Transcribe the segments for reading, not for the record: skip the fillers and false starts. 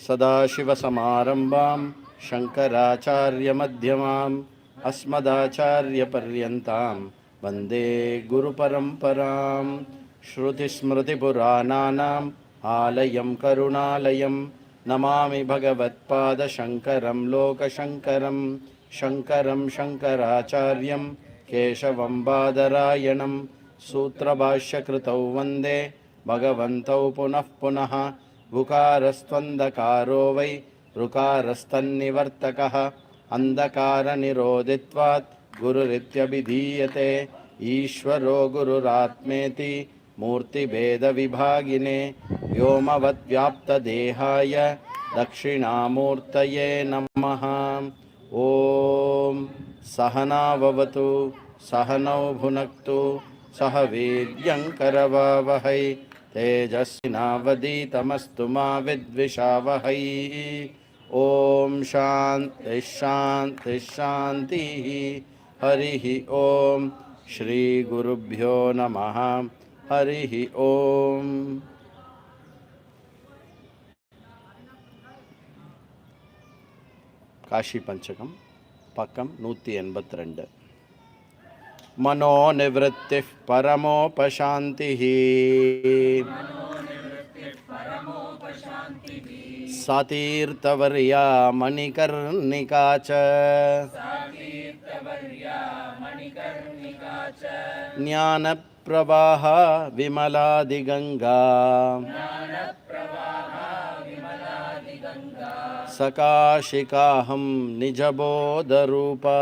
सदाशिवसमारम्भां शङ्कराचार्यमध्यमाम् अस्मदाचार्यपर्यन्तां वन्दे गुरुपरम्परां। श्रुतिस्मृतिपुराणानाम् आलयं करुणालयं नमामि भगवत्पादशङ्करं लोकशङ्करं। शङ्करं शङ्कराचार्यं केशवं बादरायणं सूत्रभाष्यकृतौ वन्दे भगवन्तौ पुनः पुनः। ऋकारस्त्वन्धकारो वै ऋकारस्तन्निवर्तकः अन्धकारनिरोधित्वात् गुरुरित्यभिधीयते। ईश्वरो गुरुरात्मेति मूर्तिभेदविभागिने व्योमवद्व्याप्तदेहाय दक्षिणामूर्तये नमः। ॐ सहना भवतु सहनौ भुनक्तु सह वीर्यङ्करवावहै तेजस्विनावधीतमस्तु मा विद्विषावहै। ॐ शान्ति शान्ति शान्तिः। हरिः ॐ श्रीगुरुभ्यो नमः। हरिः ॐ। काशी पंचकम पक्कम 182। मनोनिवृत्तिः परमोपशान्तिः सातीर्थवर्या मणिकर्णिका च ज्ञानप्रवाह विमलादिगङ्गा सकाशिकाहं निजबोधरूपा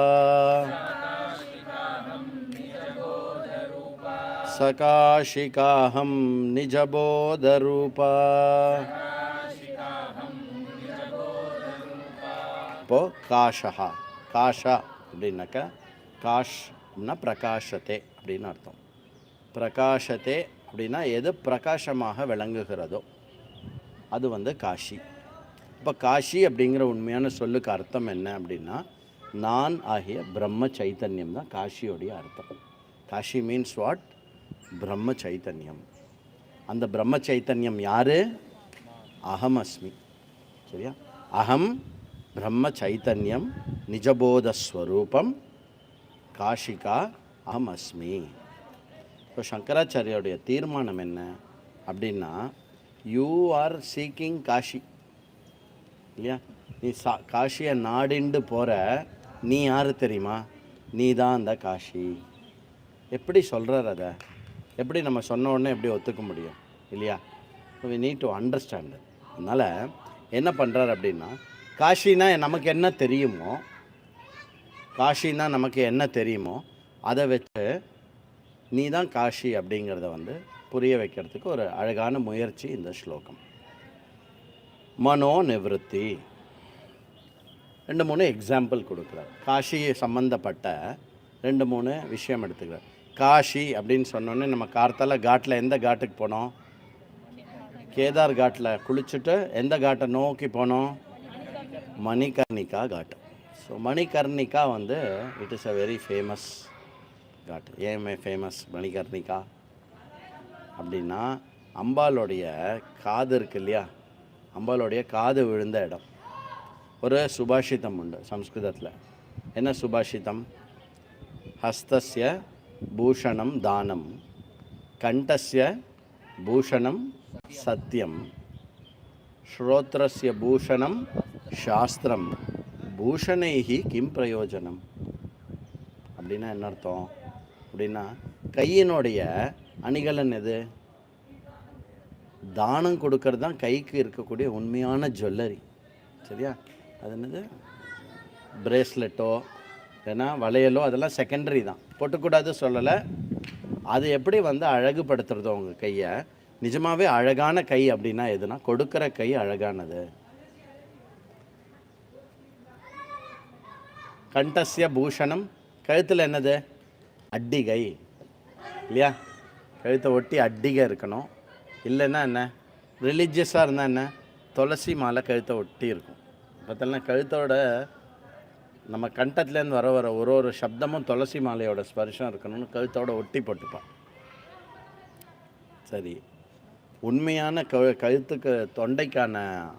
सकाशिकाहं निजबोधरूपा। இப்போ காஷா காஷா அப்படின்னாக்கா காஷ்னா பிரகாசத்தே அப்படின்னு அர்த்தம். பிரகாசத்தே அப்படின்னா எது பிரகாசமாக விளங்குகிறதோ அது வந்து காஷி. இப்போ காஷி அப்படிங்கிற உண்மையான சொல்லுக்கு அர்த்தம் என்ன அப்படின்னா நான் ஆகிய பிரம்ம சைத்தன்யம் தான் காஷியோடைய அர்த்தம். Kashi means what? பிரம்ம சைத்தன்யம். அந்த பிரம்ம சைத்தன்யம் யாரு? அகம் அஸ்மி. சரியா? அகம் பிரம்ம சைத்தன்யம் நிஜபோதஸ்வரூபம் காஷிகா அகம் அஸ்மி. இப்போ சங்கராச்சாரியோடைய தீர்மானம் என்ன அப்படின்னா யூ ஆர் சீக்கிங் காஷி இல்லையா? நீ காஷியை நாடிண்டு போகிற. நீ யார் தெரியுமா? நீ தான் அந்த காஷி. எப்படி சொல்கிறார்? அதை எப்படி நம்ம சொன்ன உடனே எப்படி ஒத்துக்க முடியும் இல்லையா? We need to understand. அதனால் என்ன பண்ணுறார் அப்படின்னா காஷினா நமக்கு என்ன தெரியுமோ, காஷினா நமக்கு என்ன தெரியுமோ அதை வச்சு நீ தான் காஷி அப்படிங்கிறத வந்து புரிய வைக்கிறதுக்கு ஒரு அழகான முயற்சி இந்த ஸ்லோகம். மனோ நிவೃತ್ತಿ 2-3 எக்ஸாம்பிள் கொடுக்குறார். காஷி சம்மந்தப்பட்ட 2-3 விஷயம் எடுத்துக்கிறார். காஷி அப்படின்னு சொன்னோன்னே நம்ம கார்த்தால காட்டில் எந்த காட்டுக்கு போனோம்? கேதார் காட்டில் குளிச்சுட்டு எந்த காட்டை நோக்கி போனோம்? மணிகர்ணிகா காட்டு. ஸோ மணிகர்ணிகா வந்து it is a very famous ghat. ஏன் ஃபேமஸ் மணிகர்ணிகா அப்படின்னா அம்பாளுடைய காது இருக்கு இல்லையா? அம்பாளுடைய காது விழுந்த இடம். ஒரு சுபாஷிதம் உண்டு சம்ஸ்கிருதத்தில். என்ன சுபாஷிதம்? ஹஸ்தஸ்ய பூஷணம் தானம் கண்டஸ்ய பூஷணம் சத்தியம் ஸ்ரோத்ரஸ்ய பூஷணம் சாஸ்திரம் பூஷணைஹி கிம் பிரயோஜனம். அப்படின்னா என்ன அர்த்தம் அப்படின்னா கையினுடைய அணிகலன் எது? தானம் கொடுக்கறது தான் கைக்கு இருக்கக்கூடிய உண்மையான ஜுவல்லரி. சரியா? அது என்னது? பிரேஸ்லெட்டோ ஏன்னா வளையலோ அதெல்லாம் செகண்டரி தான், போட்டக்கூடாது சொல்லலை. அது எப்படி வந்து அழகுபடுத்துறதோ உங்கள் கையை. நிஜமாகவே அழகான கை அப்படின்னா எதுனா கொடுக்குற கை அழகானது. கண்டஸ்ய பூஷணம் கழுத்தில் என்னது? அட்டிகை இல்லையா? கழுத்தை ஒட்டி அட்டிகை இருக்கணும். இல்லைன்னா என்ன? ரிலீஜியஸாக இருந்தால் என்ன? துளசி மாலை கழுத்தை ஒட்டி இருக்கும். பார்த்தோம்னா கழுத்தோட நம்ம கண்டத்துலேருந்து வர ஒரு சப்தமும் துளசி மாலையோட ஸ்பர்ஷம் இருக்கணும்னு கழுத்தோட ஒட்டி போட்டுப்பான். சரி, உண்மையான கழுத்துக்கு தொண்டைக்கான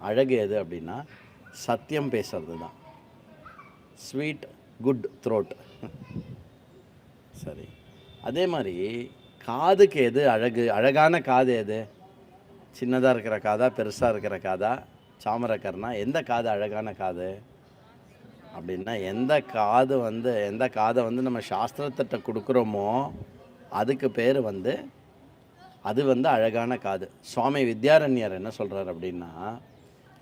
அழகு எது அப்படின்னா சத்தியம் பேசுறது தான். Sweet good throat. சரி, அதே மாதிரி காதுக்கு எது அழகு? அழகான காது எது? சின்னதாக இருக்கிற காதா, பெருசாக இருக்கிற காதா, சாமரக்கர்னா? எந்த காது அழகான காது அப்படின்னா எந்த காதை வந்து நம்ம சாஸ்திரத்திட்ட கொடுக்குறோமோ அதுக்கு பேர் வந்து அது வந்து அழகான காது. சுவாமி வித்யாரண்யர் என்ன சொல்கிறார் அப்படின்னா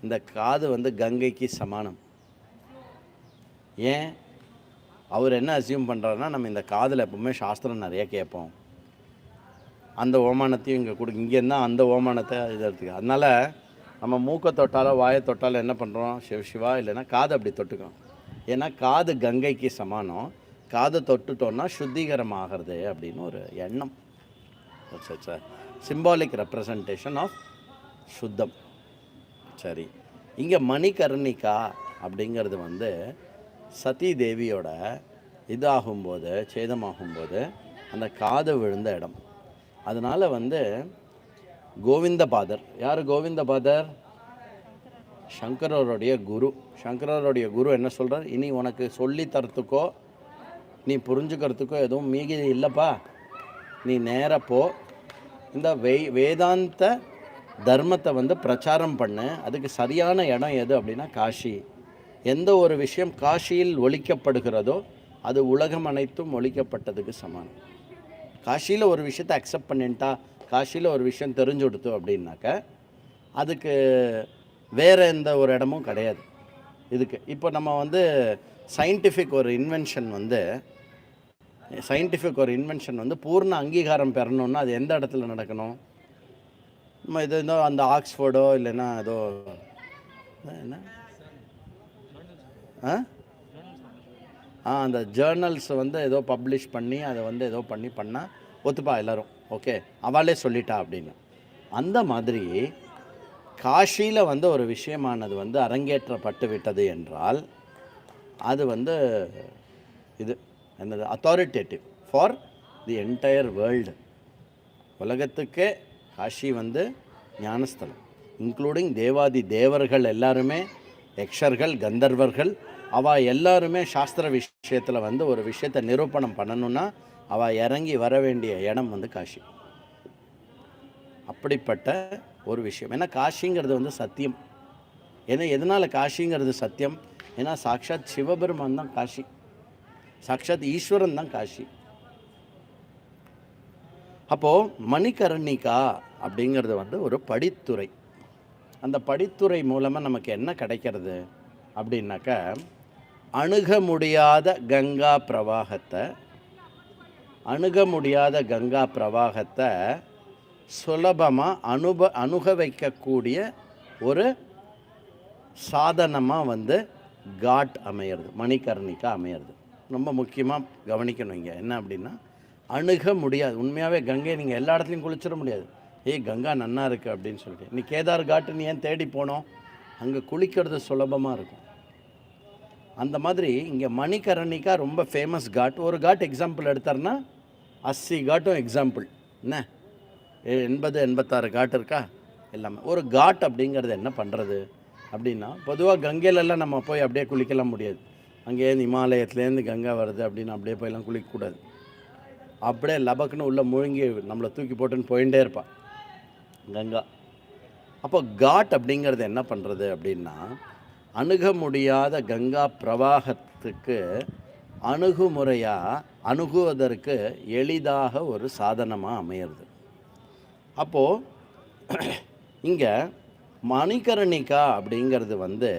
இந்த காது வந்து கங்கைக்கு சமானம். ஏன் அவர் என்ன அசியூம் பண்ணுறாருன்னா நம்ம இந்த காதில் எப்பவுமே சாஸ்திரம் நிறைய கேட்போம், அந்த ஓமானத்தையும் இங்கே இங்கேருந்தா அந்த ஓமானத்தை இது எடுத்துக்க. அதனால் நம்ம மூக்கை தொட்டாலோ வாயை தொட்டாலோ என்ன பண்ணுறோம்? சிவா இல்லைன்னா காது அப்படி தொட்டுக்கணும். ஏன்னா காது கங்கைக்கு சமானம். காதை தொட்டுட்டோன்னா சுத்திகரம் ஆகிறது அப்படின்னு ஒரு எண்ணம். சிம்பாலிக் ரெப்ரசன்டேஷன் ஆஃப் சுத்தம். சரி, இங்கே மணிகர்ணிகா அப்படிங்கிறது வந்து சதி தேவியோட இதாகும்போது, சேதமாகும்போது அந்த காது விழுந்த இடம். அதனால் வந்து கோவிந்தபாதர், யார் கோவிந்தபாதர்? சங்கரருடைய குரு. சங்கரருடைய குரு என்ன சொல்கிறார்? இனி உனக்கு சொல்லி தரத்துக்கோ நீ புரிஞ்சுக்கிறதுக்கோ எதுவும் மீதி இல்லைப்பா, நீ நேராக போ, இந்த வேதாந்த தர்மத்தை வந்து பிரச்சாரம் பண்ணு. அதுக்கு சரியான இடம் எது அப்படின்னா காஷி. எந்த ஒரு விஷயம் காஷியில் ஒழிக்கப்படுகிறதோ அது உலகம் அனைத்தும் ஒழிக்கப்பட்டதுக்கு சமானம். காஷியில் ஒரு விஷயத்தை அக்செப்ட் பண்ணிட்டா, காஷியில் ஒரு விஷயம் தெரிஞ்சு கொடுத்து அப்படின்னாக்க அதுக்கு வேறு எந்த ஒரு இடமும் கிடையாது. இதுக்கு இப்போ நம்ம வந்து சயின்டிஃபிக் ஒரு இன்வென்ஷன் வந்து பூர்ண அங்கீகாரம் பெறணும்னா அது எந்த இடத்துல நடக்கணும்? நம்ம இது ஏதோ அந்த ஆக்ஸ்ஃபோர்டோ இல்லைன்னா ஏதோ என்ன அந்த ஜேர்னல்ஸ் வந்து ஏதோ பப்ளிஷ் பண்ணி அதை வந்து ஏதோ பண்ணால் ஒத்துப்பா எல்லோரும் ஓகே அவளே சொல்லிட்டா அப்படின்னு. அந்த மாதிரி காஷியில் வந்து ஒரு விஷயமானது வந்து அரங்கேற்றப்பட்டு விட்டது என்றால் அது வந்து இது என்னது authoritative for the entire world. உலகத்துக்கே காஷி வந்து ஞானஸ்தலம், இன்க்ளூடிங் தேவாதி தேவர்கள் எல்லாருமே, யக்ஷர்கள், கந்தர்வர்கள், அவள் எல்லாருமே சாஸ்திர விஷயத்தில் வந்து ஒரு விஷயத்தை நிரூபணம் பண்ணணுன்னா அவள் இறங்கி வர வேண்டிய இடம் வந்து காஷி. அப்படிப்பட்ட ஒரு விஷயம். ஏன்னா காஷிங்கிறது வந்து சத்தியம். ஏன்னா எதனால் காஷிங்கிறது சத்தியம்? ஏன்னா சாக்ஷாத் சிவபெருமான் தான் காஷி, சாக்ஷாத் ஈஸ்வரன் தான் காஷி. அப்போது மணிகர்ணிகா அப்படிங்கிறது வந்து ஒரு படித்துறை. அந்த படித்துறை மூலமாக நமக்கு என்ன கிடைக்கிறது அப்படின்னாக்க அணுக முடியாத கங்கா பிரவாகத்தை சுலபமாக அணுக வைக்கக்கூடிய ஒரு சாதனமாக வந்து காட் அமையிறது, மணிகர்ணிகா அமையிறது. ரொம்ப முக்கியமாக கவனிக்கணும். இங்கே என்ன அப்படின்னா அணுக முடியாது. உண்மையாகவே கங்கை நீங்கள் எல்லா இடத்துலையும் குளிச்சிட முடியாது. கங்கா நன்னா இருக்குது அப்படின்னு சொல்லிட்டு நீ கேதார் காட்டுன்னு ஏன் தேடி போனோம்? அங்கே குளிக்கிறது சுலபமாக இருக்கும். அந்த மாதிரி இங்கே மணிகர்ணிகா ரொம்ப ஃபேமஸ் காட். ஒரு காட் எக்ஸாம்பிள் எடுத்தார்னா 80 காட்டும் எக்ஸாம்பிள். என்ன 80-86 காட் இருக்கா எல்லாமே. ஒரு காட் அப்படிங்கிறது என்ன பண்ணுறது அப்படின்னா பொதுவாக கங்கையிலெல்லாம் நம்ம போய் அப்படியே குளிக்கலாம் முடியாது. அங்கேருந்து இமாலயத்துலேருந்து கங்கை வருது அப்படின்னு அப்படியே போயெல்லாம் குளிக்கக்கூடாது. அப்படியே லபக்குன்னு உள்ளே முழுங்கி நம்மளை தூக்கி போட்டுன்னு போயிட்டே இருப்பாள் கங்கா. அப்போ காட் அப்படிங்கிறது என்ன பண்ணுறது அப்படின்னா அணுக முடியாத கங்கா பிரவாகத்துக்கு அணுகுவதற்கு எளிதாக ஒரு சாதனமாக அமையிறது. அப்போது இங்கே மணிகர்ணிகா அப்படிங்கிறது வந்து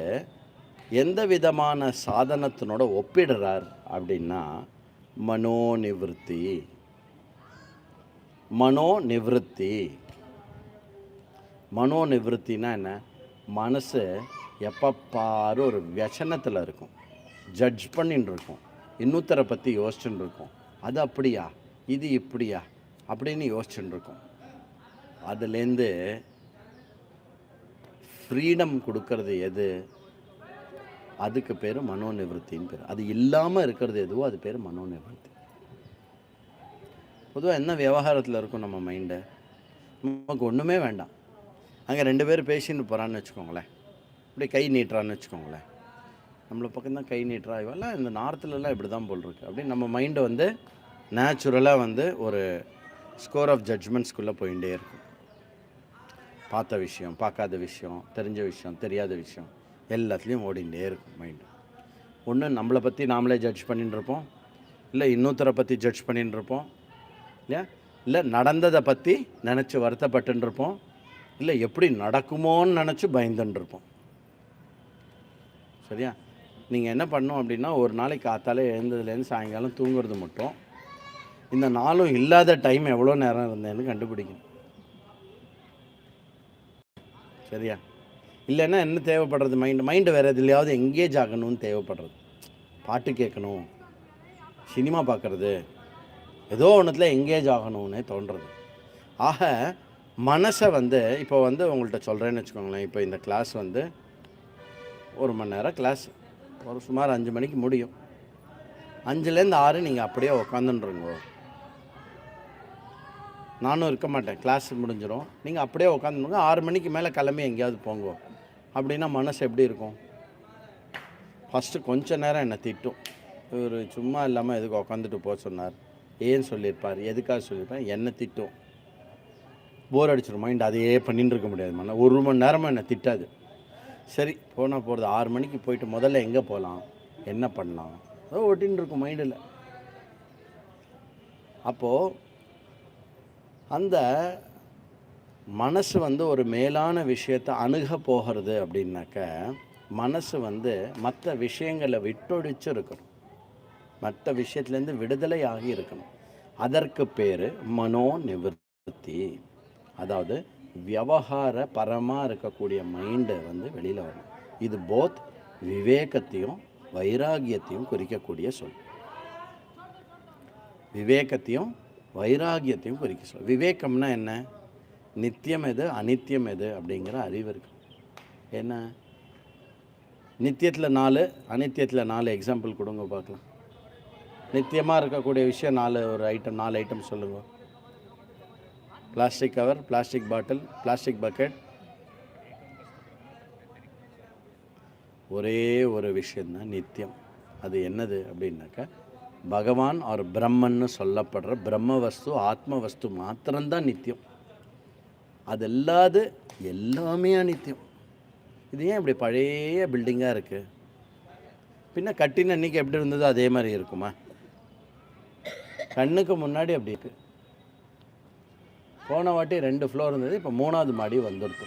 எந்த விதமான சாதனத்தினோட ஒப்பிடுறார் அப்படின்னா மனோநிவர்த்தினா என்ன? மனசு எப்போ பாரு ஒரு வியசனத்தில் இருக்கும், ஜட்ஜ் பண்ணின்னு இருக்கும், இன்னொருத்தரை பற்றி யோசிச்சுன்னு இருக்கும். அது அப்படியா, இது இப்படியா அப்படின்னு யோசிச்சுன்னு இருக்கும். அதுலேருந்து ஃப்ரீடம் கொடுக்கறது எது? அதுக்கு பேர் மனோநிவர்த்தின்னு பேர். அது இல்லாமல் இருக்கிறது எதுவோ அது பேர் மனோநிவர்த்தி. பொதுவாக என்ன விவகாரத்தில் இருக்கும் நம்ம மைண்டு? நமக்கு ஒன்றுமே வேண்டாம், அங்கே 2 பேர் பேசின்னு போகிறான்னு வச்சுக்கோங்களேன், இப்படி கை நீட்டுறான்னு வச்சுக்கோங்களேன், நம்மளை பக்கம் தான் கை நீட்டுறா, இவெல்லாம் இந்த நார்த்துலலாம் இப்படி தான் போல் இருக்கு அப்படின்னு நம்ம மைண்டை வந்து நேச்சுரலாக வந்து ஒரு ஸ்கோர் ஆஃப் ஜட்ஜ்மெண்ட்ஸ்குள்ளே போயிட்டே இருக்கும். பார்த்த விஷயம், பார்க்காத விஷயம், தெரிஞ்ச விஷயம், தெரியாத விஷயம் எல்லாத்துலேயும் ஓடிகிட்டே இருக்கும் மைண்டு. ஒன்று நம்மளை பற்றி நாமளே ஜட்ஜ் பண்ணிட்டு இருப்போம், இல்லை இன்னொருத்தரை பற்றி ஜட்ஜ் பண்ணிட்டு இருப்போம், இல்லையா, இல்லை நடந்ததை பற்றி நினச்சி வருத்தப்பட்டுன்னு இருப்போம், இல்லை எப்படி நடக்குமோன்னு நினச்சி பயந்துன்னு இருப்போம். சரியா? நீங்கள் என்ன பண்ணணும் அப்படின்னா, ஒரு நாளைக்கு காத்தாலே எழுந்ததுலேருந்து சாயங்காலம் தூங்குறது மட்டும் இந்த நாளும் இல்லாத டைம் எவ்வளோ நேரம் இருந்தேன்னு கண்டுபிடிக்கணும். சரியா? இல்லைன்னா என்ன தேவைப்படுறது, மைண்டு வேறு எதுலையாவது எங்கேஜ் ஆகணும்னு தேவைப்படுறது. பாட்டு கேட்கணும், சினிமா பார்க்குறது, ஏதோ ஒன்றுத்தில் எங்கேஜ் ஆகணும்னே தோன்றுறது. ஆக மனசை வந்து இப்போ வந்து உங்கள்கிட்ட சொல்கிறேன்னு வச்சுக்கோங்களேன், இப்போ இந்த கிளாஸ் வந்து 1 மணி நேரம் கிளாஸ், ஒரு சுமார் 5 மணிக்கு முடியும். 5லேருந்து 6 நீங்கள் அப்படியே உக்காந்துருங்க. நானும் இருக்க மாட்டேன், கிளாஸ் முடிஞ்சிடும், நீங்கள் அப்படியே உட்காந்துருங்க. 6 மணிக்கு மேலே கிளம்பி எங்கேயாவது போங்க அப்படின்னா மனசு எப்படி இருக்கும்? ஃபஸ்ட்டு கொஞ்ச நேரம் என்னை திட்டும், இவர் சும்மா இல்லாமல் எதுக்கு உட்காந்துட்டு போக சொன்னார், ஏன்னு சொல்லியிருப்பார், எதுக்காக சொல்லியிருப்பார், என்னை திட்டும். போர் அடிச்சிடும் மைண்ட், அதையே பண்ணிட்டு இருக்க முடியாது. 1 மணி நேரமாக என்னை திட்டாது. சரி போனால் போகிறது, 6 மணிக்கு போயிட்டு முதல்ல எங்கே போகலாம், என்ன பண்ணலாம், அதோ ஓட்டின்னு இருக்கும் மைண்டில். அப்போது அந்த மனசு வந்து ஒரு மேலான விஷயத்தை அணுக போகிறது அப்படின்னாக்க, மனசு வந்து மற்ற விஷயங்களை விட்டொழிச்சு இருக்கணும், மற்ற விஷயத்துலேருந்து விடுதலை ஆகி இருக்கணும். அதற்கு பேர் மனோ நிவர்த்தி. அதாவது விவகார பரமாக இருக்கக்கூடிய மைண்டை வந்து வெளியில் வரணும். இது போத் விவேகத்தையும் வைராகியத்தையும் குறிக்கக்கூடிய சொல். விவேகத்தையும் வைராகியத்தையும் குறிக்க சொல். விவேகம்னா என்ன? நித்தியம் எது அனித்தியம் எது அப்படிங்கிற அறிவு இருக்கு. என்ன நித்தியத்தில் 4, அனித்தியத்தில் 4 எக்ஸாம்பிள் கொடுங்க பார்க்கலாம். நித்தியமாக இருக்கக்கூடிய விஷயம் 4 ஐட்டம் சொல்லுங்க. Plastic cover, plastic bottle, plastic bucket. ஒரே ஒரு விஷயந்தான் நித்தியம். அது என்னது அப்படின்னாக்கா, பகவான் ஒரு பிரம்மன்னு சொல்லப்படுற பிரம்ம வஸ்து, ஆத்ம வஸ்து மாத்திரம்தான் நித்தியம். அது இல்லாது எல்லாமே அநித்தியம். இது ஏன் இப்படி பழைய பில்டிங்காக இருக்குது? பின்ன கட்டின அன்றைக்கி எப்படி இருந்ததோ அதே மாதிரி இருக்குமா? கண்ணுக்கு முன்னாடி அப்படி இருக்குது. போன வாட்டி 2 ஃப்ளோர் இருந்தது, இப்போ 3வது மாடி வந்துடுது.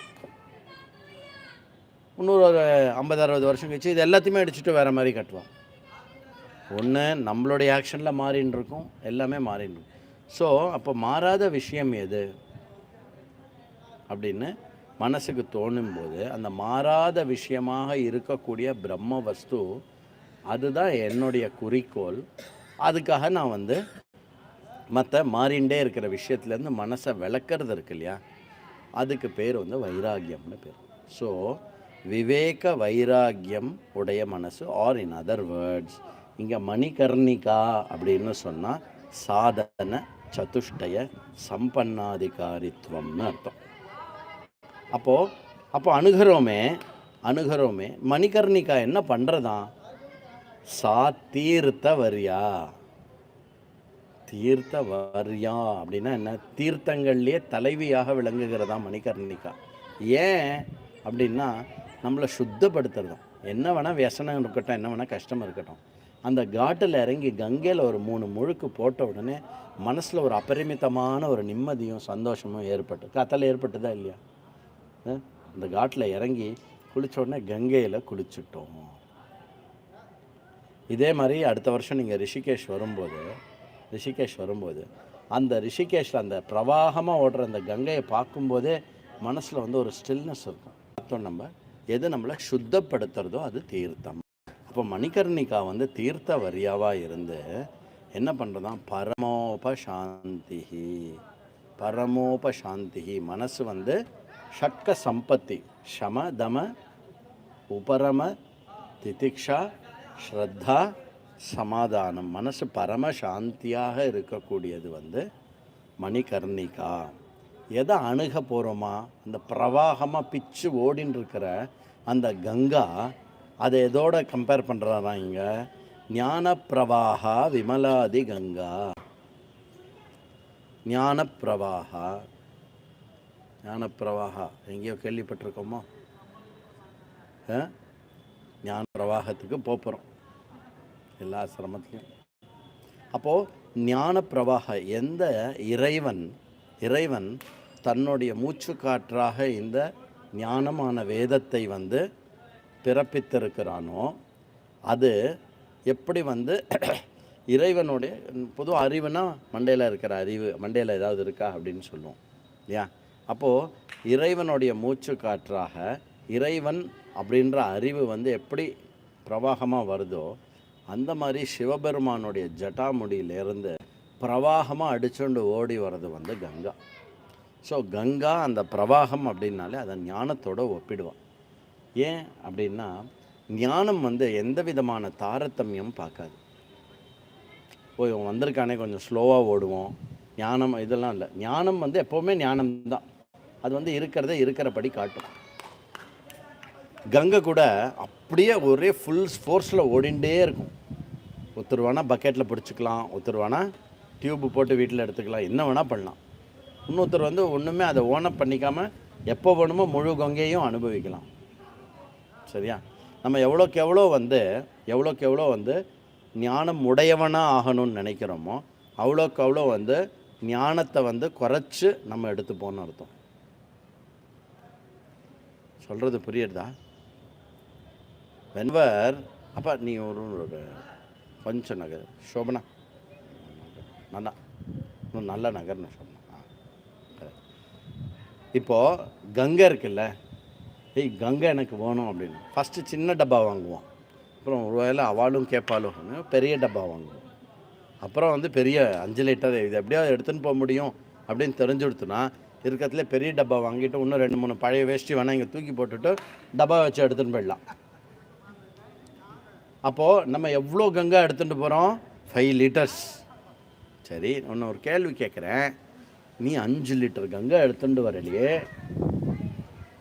இன்னொரு ஒரு 50-60 வருஷம் கழிச்சு இது எல்லாத்தையுமே அடிச்சுட்டு வேறு மாதிரி கட்டுவோம். ஒன்று நம்மளுடைய ஆக்ஷனில் மாறின்னு இருக்கும், எல்லாமே மாறின்னு இருக்கும். ஸோ அப்போ மாறாத விஷயம் எது அப்படின்னு மனசுக்கு தோணும்போது, அந்த மாறாத விஷயமாக இருக்கக்கூடிய பிரம்ம வஸ்து அதுதான் என்னுடைய குறிக்கோள். அதுக்காக நான் வந்து மற்ற மாறிண்டே இருக்கிற விஷயத்துலேருந்து மனசை விளக்கிறது இருக்கு இல்லையா, அதுக்கு பேர் வந்து வைராகியம்னு பேர். ஸோ விவேக வைராகியம் உடைய மனசு, ஆர் இன் அதர் வேர்ட்ஸ் இங்கே மணிகர்ணிகா அப்படின்னு சொன்னால் சாதன சதுஷ்டய சம்பன்னாதிகாரித்துவம்னு அர்த்தம். அப்போ அணுகிறோமே மணிகர்ணிகா என்ன பண்ணுறதா? சா தீர்த்த வரியா அப்படின்னா என்ன? தீர்த்தங்கள்லேயே தலைவியாக விளங்குகிறதா மணிகர்ணிகா. ஏன் அப்படின்னா நம்மளை சுத்தப்படுத்துறதும். என்ன வேணால் வியசனம் இருக்கட்டும், என்ன வேணால் கஷ்டம் இருக்கட்டும், அந்த காட்டில் இறங்கி கங்கையில் ஒரு 3 முழுக்கு போட்ட உடனே மனசில் ஒரு அபரிமிதமான ஒரு நிம்மதியும் சந்தோஷமும் கத்தல் ஏற்பட்டுதா இல்லையா? அந்த காட்டில் இறங்கி குளித்த உடனே கங்கையில் குளிச்சுட்டோம். இதே மாதிரி அடுத்த வருஷம் நீங்கள் ரிஷிகேஷ் வரும்போது அந்த ரிஷிகேஷில் அந்த பிரவாகமாக ஓடுற அந்த கங்கையை பார்க்கும்போதே மனசில் வந்து ஒரு ஸ்டில்னஸ் இருக்கும். பார்த்தோம் நம்ம எது நம்மளை சுத்தப்படுத்துறதோ அது தீர்த்தம். அப்போ மணிகர்ணிகா வந்து தீர்த்த வரியாவாக இருந்து என்ன பண்ணுறதான்? பரமோபசாந்தி. மனசு வந்து ஷட்க சம்பத்தி, ஷம தம உபரம திதிக்ஷா ஸ்ரத்தா சமாதானம். மனசு பரம சாந்தியாக இருக்கக்கூடியது வந்து மணிகர்ணிகா. எதை அணுக போகிறோமா, அந்த பிரவாகமாக பிச்சு ஓடின்னு இருக்கிற அந்த கங்கா, அதை எதோட கம்பேர் பண்ணுறாரா இங்கே? ஞான பிரவாகா விமலாதி கங்கா. ஞான பிரவாகா, ஞான பிரவாகா எங்கேயோ கேள்விப்பட்டிருக்கோமோ? ஞான பிரவாகத்துக்கு போகிறோம் எல்லா சிரமத்துலையும். அப்போது ஞான பிரவாக எந்த இறைவன் தன்னுடைய மூச்சு காற்றாக இந்த ஞானமான வேதத்தை வந்து பிறப்பித்திருக்கிறானோ, அது எப்படி வந்து இறைவனுடைய பொது அறிவுனா மண்டையில் இருக்கிற அறிவு, மண்டையில் ஏதாவது இருக்கா அப்படின்னு சொல்லுவோம் இல்லையா? அப்போது இறைவனுடைய மூச்சு காற்றாக இறைவன் அப்படின்ற அறிவு வந்து எப்படி பிரவாகமாக வருதோ, அந்த மாதிரி சிவபெருமானுடைய ஜட்டாமுடியிலேருந்து பிரவாகமாக அடிச்சுண்டு ஓடி வர்றது வந்து கங்கா. ஸோ கங்கா அந்த பிரவாகம் அப்படின்னாலே அதை ஞானத்தோடு ஒப்பிடுவான். ஏன் அப்படின்னா, ஞானம் வந்து எந்த விதமான தாரதமியம் பார்க்காது. இவன் வந்திருக்கானே கொஞ்சம் ஸ்லோவாக ஓடுவோம், ஞானம் இதெல்லாம் இல்லை. ஞானம் வந்து எப்போவுமே ஞானம்தான். அது வந்து இருக்கிறத இருக்கிறபடி காட்டும். கங்கை கூட அப்படியே ஒரே ஃபுல் ஃபோர்ஸில் ஓடிண்டே இருக்கும். ஒருத்தர் வேணால் பக்கெட்டில் பிடிச்சிக்கலாம், ஒருத்தர் வேணால் டியூப்பு போட்டு வீட்டில் எடுத்துக்கலாம், என்ன வேணால் பண்ணலாம். இன்னொருத்தர் வந்து ஒன்றுமே அதை ஓனப் பண்ணிக்காமல் எப்போ வேணுமோ முழு கங்கையும் அனுபவிக்கலாம். சரியா? நம்ம எவ்வளோக்கு எவ்வளோ வந்து ஞானம் உடையவனாக ஆகணும்னு நினைக்கிறோமோ, அவ்வளோக்கு அவ்வளோ வந்து ஞானத்தை வந்து குறைச்சி நம்ம எடுத்துப்போன்னு அர்த்தம். சொல்கிறது புரியுறதா? வென்வர் அப்போ நீ ஒரு கொஞ்சம் நகர் சோபனா, நல்லா இன்னும் நல்ல நகர்னு சொன்னா. இப்போது கங்கை இருக்குல்ல, கங்கை எனக்கு வேணும் அப்படின்னு ஃபஸ்ட்டு சின்ன டப்பா வாங்குவோம். அப்புறம் ஒரு வேளை அவளும் கேட்பாலும் பெரிய டப்பா வாங்குவோம். அப்புறம் வந்து பெரிய 5 லிட்டர் இது எப்படியாவது எடுத்துன்னு போக முடியும் அப்படின்னு தெரிஞ்சு கொடுத்தோன்னா இருக்கிறதுல பெரிய டப்பா வாங்கிட்டு இன்னும் 2-3 பழைய வேஷ்டி வேணால் இங்கே தூக்கி போட்டுட்டு டப்பா வச்சு எடுத்துன்னு போயிடலாம். அப்போது நம்ம எவ்வளோ கங்கா எடுத்துகிட்டு போகிறோம்? 5 லிட்டர்ஸ். சரி, ஒன்று ஒரு கேள்வி கேட்குறேன். நீ 5 லிட்டர் கங்கா எடுத்துகிட்டு வரலையே,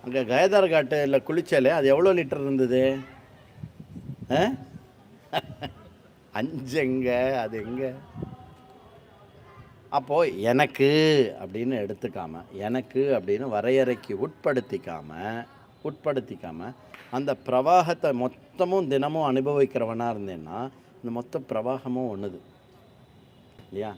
அங்கே கயதார் காட்டில் குளிச்சாலே அது எவ்வளோ லிட்டர் இருந்தது? 5 எங்கே, அது எங்கே? அப்போது எனக்கு அப்படின்னு எடுத்துக்காமல், எனக்கு அப்படின்னு வரையறைக்கு உட்படுத்திக்காமல் அந்த பிரவாகத்தை மொத்தமும் தினமும் அனுபவிக்கிறவனாக இருந்தேன்னா இந்த மொத்த பிரவாகமும் ஒன்றுது இல்லையா?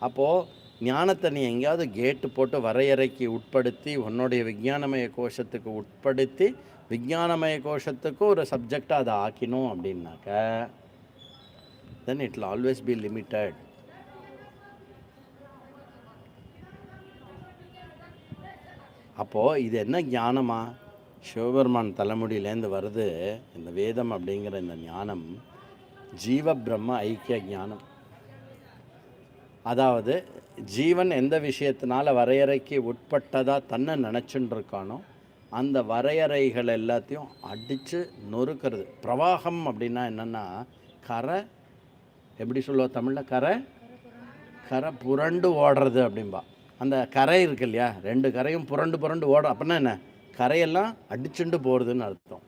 அப்போது ஞானத்தை நீ எங்கேயாவது கேட்டு போட்டு வரையறைக்கு உட்படுத்தி உன்னுடைய விஞ்ஞானமய கோஷத்துக்கு உட்படுத்தி விஞ்ஞானமய கோஷத்துக்கு ஒரு சப்ஜெக்டாக அதை ஆக்கினோம் அப்படின்னாக்க then it will always be limited. அப்போது இது என்ன ஞானமா? சிவபெருமான் தலைமுடியிலேருந்து வருது இந்த வேதம் அப்படிங்கிற இந்த ஞானம் ஜீவ பிரம்ம ஐக்கிய ஞானம். அதாவது ஜீவன் எந்த விஷயத்தினால வரையறைக்கு உட்பட்டதாக தன்னை நினச்சின்னு இருக்கானோ அந்த வரையறைகள் எல்லாத்தையும் அடித்து நொறுக்கிறது. பிரவாகம் அப்படின்னா என்னென்னா கரை, எப்படி சொல்லுவோம் தமிழில்? கரை புரண்டு ஓடுறது அப்படின்பா. அந்த கரை இருக்கு இல்லையா, 2 கரையும் புரண்டு ஓடுற அப்படின்னா என்ன? கரையெல்லாம் அடிச்சுண்டு போகிறதுன்னு அர்த்தம்.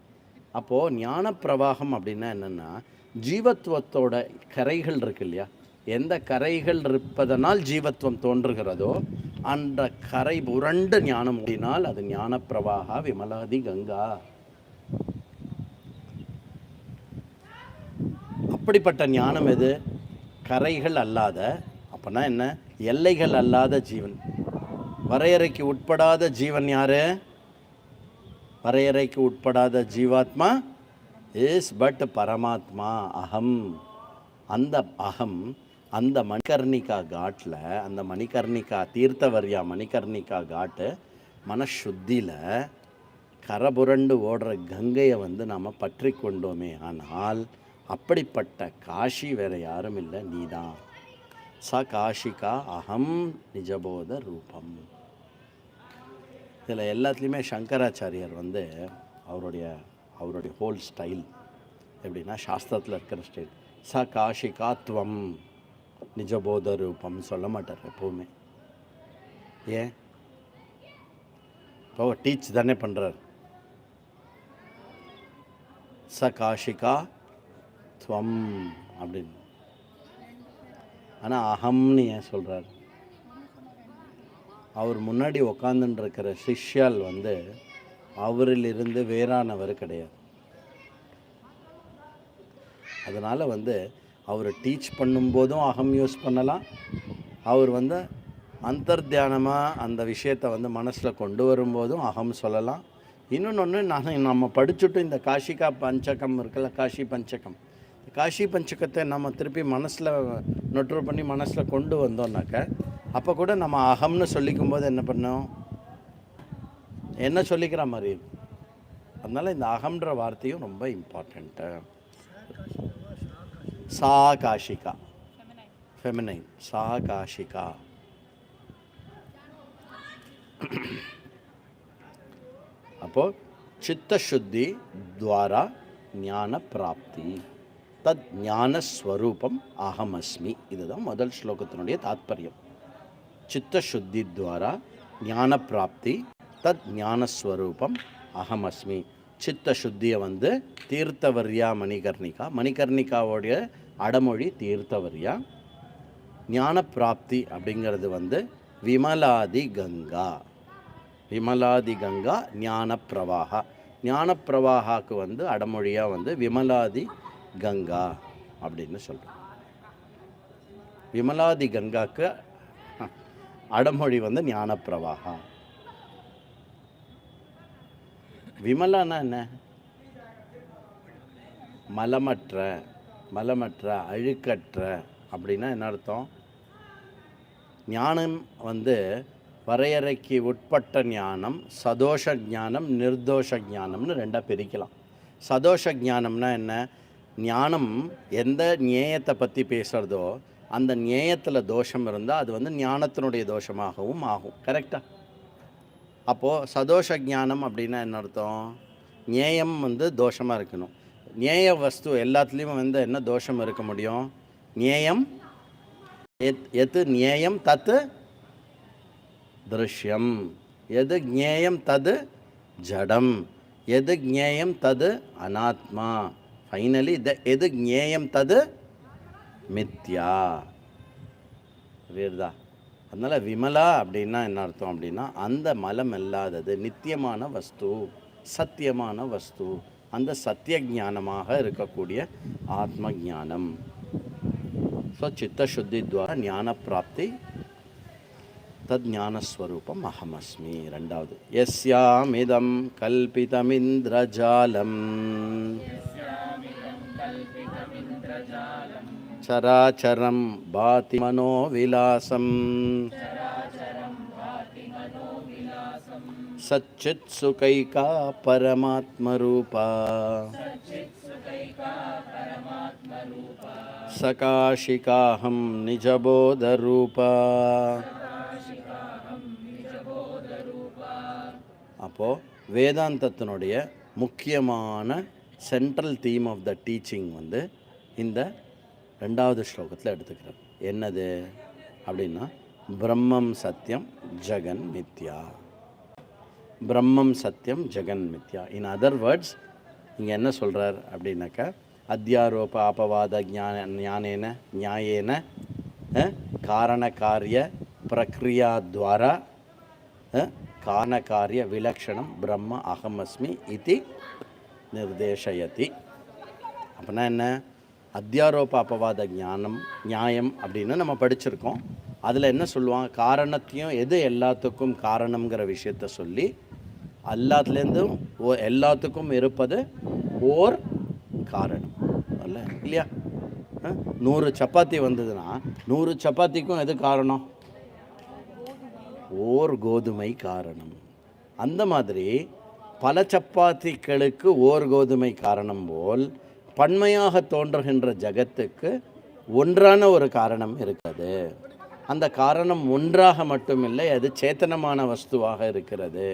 அப்போது ஞான பிரவாகம் அப்படின்னா என்னென்னா ஜீவத்துவத்தோட கரைகள் இருக்கு இல்லையா, எந்த கரைகள் இருப்பதனால் ஜீவத்துவம் தோன்றுகிறதோ அந்த கரை புரண்டு ஞானம் அப்படினால் அது ஞான பிரவாகா விமலாதி கங்கா. அப்படிப்பட்ட ஞானம் எது? கரைகள் அல்லாத, அப்படின்னா என்ன? எல்லைகள் அல்லாத ஜீவன், வரையறைக்கு உட்படாத ஜீவன் யாரு? வரையறைக்கு உட்படாத ஜீவாத்மா இஸ் பட் பரமாத்மா அகம். அந்த அகம் அந்த மணிகர்ணிகா காட்டில், அந்த மணிகர்ணிகா தீர்த்தவரியா மணிகர்ணிகா காட்டு மனசுத்தியில் கரபுரண்டு ஓடுற கங்கையை வந்து நாம் பற்றி கொண்டோமே ஆனால் அப்படிப்பட்ட காஷி வேறு யாரும் இல்லை, நீதான். ச காஷிகா அகம் நிஜபோத ரூபம். இதில் எல்லாத்துலேயுமே சங்கராச்சாரியர் வந்து அவருடைய ஹோல் ஸ்டைல் எப்படின்னா சாஸ்திரத்தில் இருக்கிற ஸ்டைல். ச காஷிகாத்வம் நிஜபோத ரூபம் சொல்ல மாட்டார் எப்போவுமே. ஏன்? இப்போ டீச் தானே பண்ணுறார். ச காஷிகா துவம் அப்படின்னு. ஆனால் அகம்னு ஏன் சொல்கிறார்? அவர் முன்னாடி உக்காந்துருக்கிற சிஷ்யால் அவரிலிருந்து வேறானவர் கிடையாது. அதனால் அவர் டீச் பண்ணும்போதும் அகம் யூஸ் பண்ணலாம். அவர் அந்தர்த்தியானமாக அந்த விஷயத்தை மனசில் கொண்டு வரும்போதும் அகம் சொல்லலாம். இன்னொன்று நம்ம படிச்சுட்டு இந்த காஷிகா பஞ்சகம் இருக்குல்ல, காஷி பஞ்சகம், காஷி பஞ்சகத்தை நம்ம திருப்பி மனசில் நொட்ரு பண்ணி மனசில் கொண்டு வந்தோம்னாக்க அப்போ கூட நம்ம அகம்னு சொல்லிக்கும் போது என்ன பண்ணோம், என்ன சொல்லிக்கிற மாதிரி இருக்கும். அதனால் இந்த அகம்ன்ற வார்த்தையும் ரொம்ப இம்பார்ட்டண்ட்டு. சா காஷிகா ஃபெமினைன், சா காஷிகா. அப்போது சித்தசுத்தி துவாரா ஞான பிராப்தி, தத் ஞானஸ்வரூபம் அகமஸ்மி. இதுதான் முதல் ஸ்லோகத்தினுடைய தாத்பரியம். சித்தசுத்தி துவாரா ஞான பிராப்தி, தத் ஞானஸ்வரூபம் அகமஸ்மி. சித்தசுத்தியை தீர்த்தவர்யா மணிகர்ணிகா, மணிகர்ணிகாவோடைய அடமொழி தீர்த்தவர்யா. ஞான பிராப்தி அப்படிங்கிறது விமலாதி கங்கா. விமலாதி கங்கா ஞான பிரவாகா. ஞான பிரவாகாக்கு அடமொழியாக விமலாதி கங்கா அப்படின்னு சொல்கிறோம். விமலாதி கங்காக்கு அடமொழி ஞான பிரவாகா. விமலானா என்ன? மலமற்ற, மலமற்ற அழுக்கற்ற அப்படின்னா என்ன அர்த்தம்? ஞானம் வரையறைக்கு உட்பட்ட ஞானம் சதோஷ ஞானம், நிர்தோஷ ஞானம்னு ரெண்டாக பிரிக்கலாம். சதோஷ ஞானம்னா என்ன? ஞானம் எந்த ஞேயத்தை பற்றி பேசுகிறதோ அந்த ஞேயத்தில் தோஷம் இருந்தால் அது ஞானத்தினுடைய தோஷமாகவும் ஆகும். கரெக்டாக? அப்போது சதோஷ ஞானம் அப்படின்னா என்ன அர்த்தம்? ஞேயம் தோஷமாக இருக்கணும். ஞேய வஸ்து எல்லாத்துலேயும் என்ன தோஷம் இருக்க முடியும்? ஞேயம் எது ஞேயம் தத்து திருஷ்யம், எது ஞேயம் தது ஜடம், எது ஞேயம் தது அனாத்மா, ஃபைனலி எது ஞேயம் தது மித்யா. புரியுதா? அதனால் விமலா அப்படின்னா என்ன அர்த்தம் அப்படின்னா அந்த மலம் இல்லாதது, நித்தியமான வஸ்து, சத்தியமான வஸ்து, அந்த சத்திய ஞானமாக இருக்கக்கூடிய ஆத்ம ஞானம். ஸோ சித்தசுத்தி துவாரா ஞான பிராப்தி, தத் ஞானஸ்வரூபம் அகமஸ்மி. ரெண்டாவது, யஸ்யாமிதம் கல்பிதமிந்திரஜாலம் சராச்சரம் பாதி மனோவிலாசம் சச்சித் சுகைகா பரமாத்மரூபா சகாஷிகாஹம் நிஜபோதரூபா. அப்போது வேதாந்தத்தினுடைய முக்கியமான central theme of the teaching இந்த ரெண்டாவது ஸ்லோகத்தில் எடுத்துக்கிறார். என்னது அப்படின்னா பிரம்மம் சத்தியம் ஜெகன் மித்யா. பிரம்மம் சத்தியம் ஜெகன் மித்யா. இன் அதர் வேர்ட்ஸ் இங்கே என்ன சொல்கிறார் அப்படின்னாக்கா, அத்தியாரோப அபவாத ஞானேன நியாயேன காரணகாரிய பிரக்ரியாத்வாரா காரணகாரிய விலக்ஷணம் பிரம்ம அகமஸ்மி இது நிர்தேசயதி. அப்படின்னா என்ன? அத்தியாரோப அபவாத ஞானம் நியாயம் அப்படின்னு நம்ம படிச்சிருக்கோம். அதில் என்ன சொல்லுவாங்க? காரணத்தையும் எது எல்லாத்துக்கும் காரணங்கிற விஷயத்த சொல்லி எல்லாத்துலேருந்தும் எல்லாத்துக்கும் இருப்பது ஓர் காரணம் அல்ல இல்லையா? 100 சப்பாத்தி வந்ததுன்னா 100 சப்பாத்திக்கும் எது காரணம்? ஓர் கோதுமை காரணம். அந்த மாதிரி பல சப்பாத்திகளுக்கு ஓர் கோதுமை காரணம் போல் பன்மையாக தோன்றுகின்ற ஜகத்துக்கு ஒன்றான ஒரு காரணம் இருக்கிறது. அந்த காரணம் ஒன்றாக மட்டுமில்லை, அது சேத்தனமான வஸ்துவாக இருக்கிறது.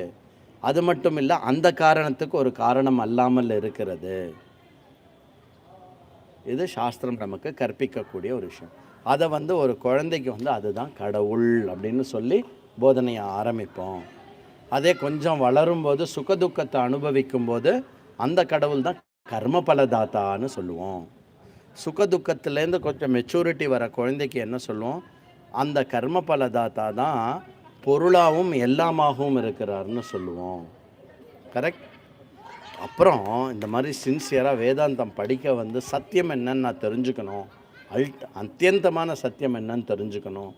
அது மட்டும் இல்லை, அந்த காரணத்துக்கு ஒரு காரணம் அல்லாமல் இருக்கிறது. இது சாஸ்திரம் நமக்கு கற்பிக்கக்கூடிய ஒரு விஷயம். அதை ஒரு குழந்தைக்கு அதுதான் கடவுள் அப்படின்னு சொல்லி போதனையை ஆரம்பிப்போம். அதே கொஞ்சம் வளரும்போது சுகதுக்கத்தை அனுபவிக்கும்போது அந்த கடவுள் தான் கர்மபலதாத்தான்னு சொல்லுவோம். சுகதுக்கத்துலேருந்து கொஞ்சம் மெச்சூரிட்டி வர குழந்தைக்கு என்ன சொல்லுவோம், அந்த கர்மபலதாத்தா தான் பொருளாகவும் எல்லாமாகவும் இருக்கிறாருன்னு சொல்லுவோம். கரெக்ட். அப்புறம் இந்த மாதிரி சின்சியராக வேதாந்தம் படிக்க சத்தியம் என்னன்னு நான் தெரிஞ்சுக்கணும், அத்தியந்தமான சத்தியம் என்னன்னு தெரிஞ்சுக்கணும்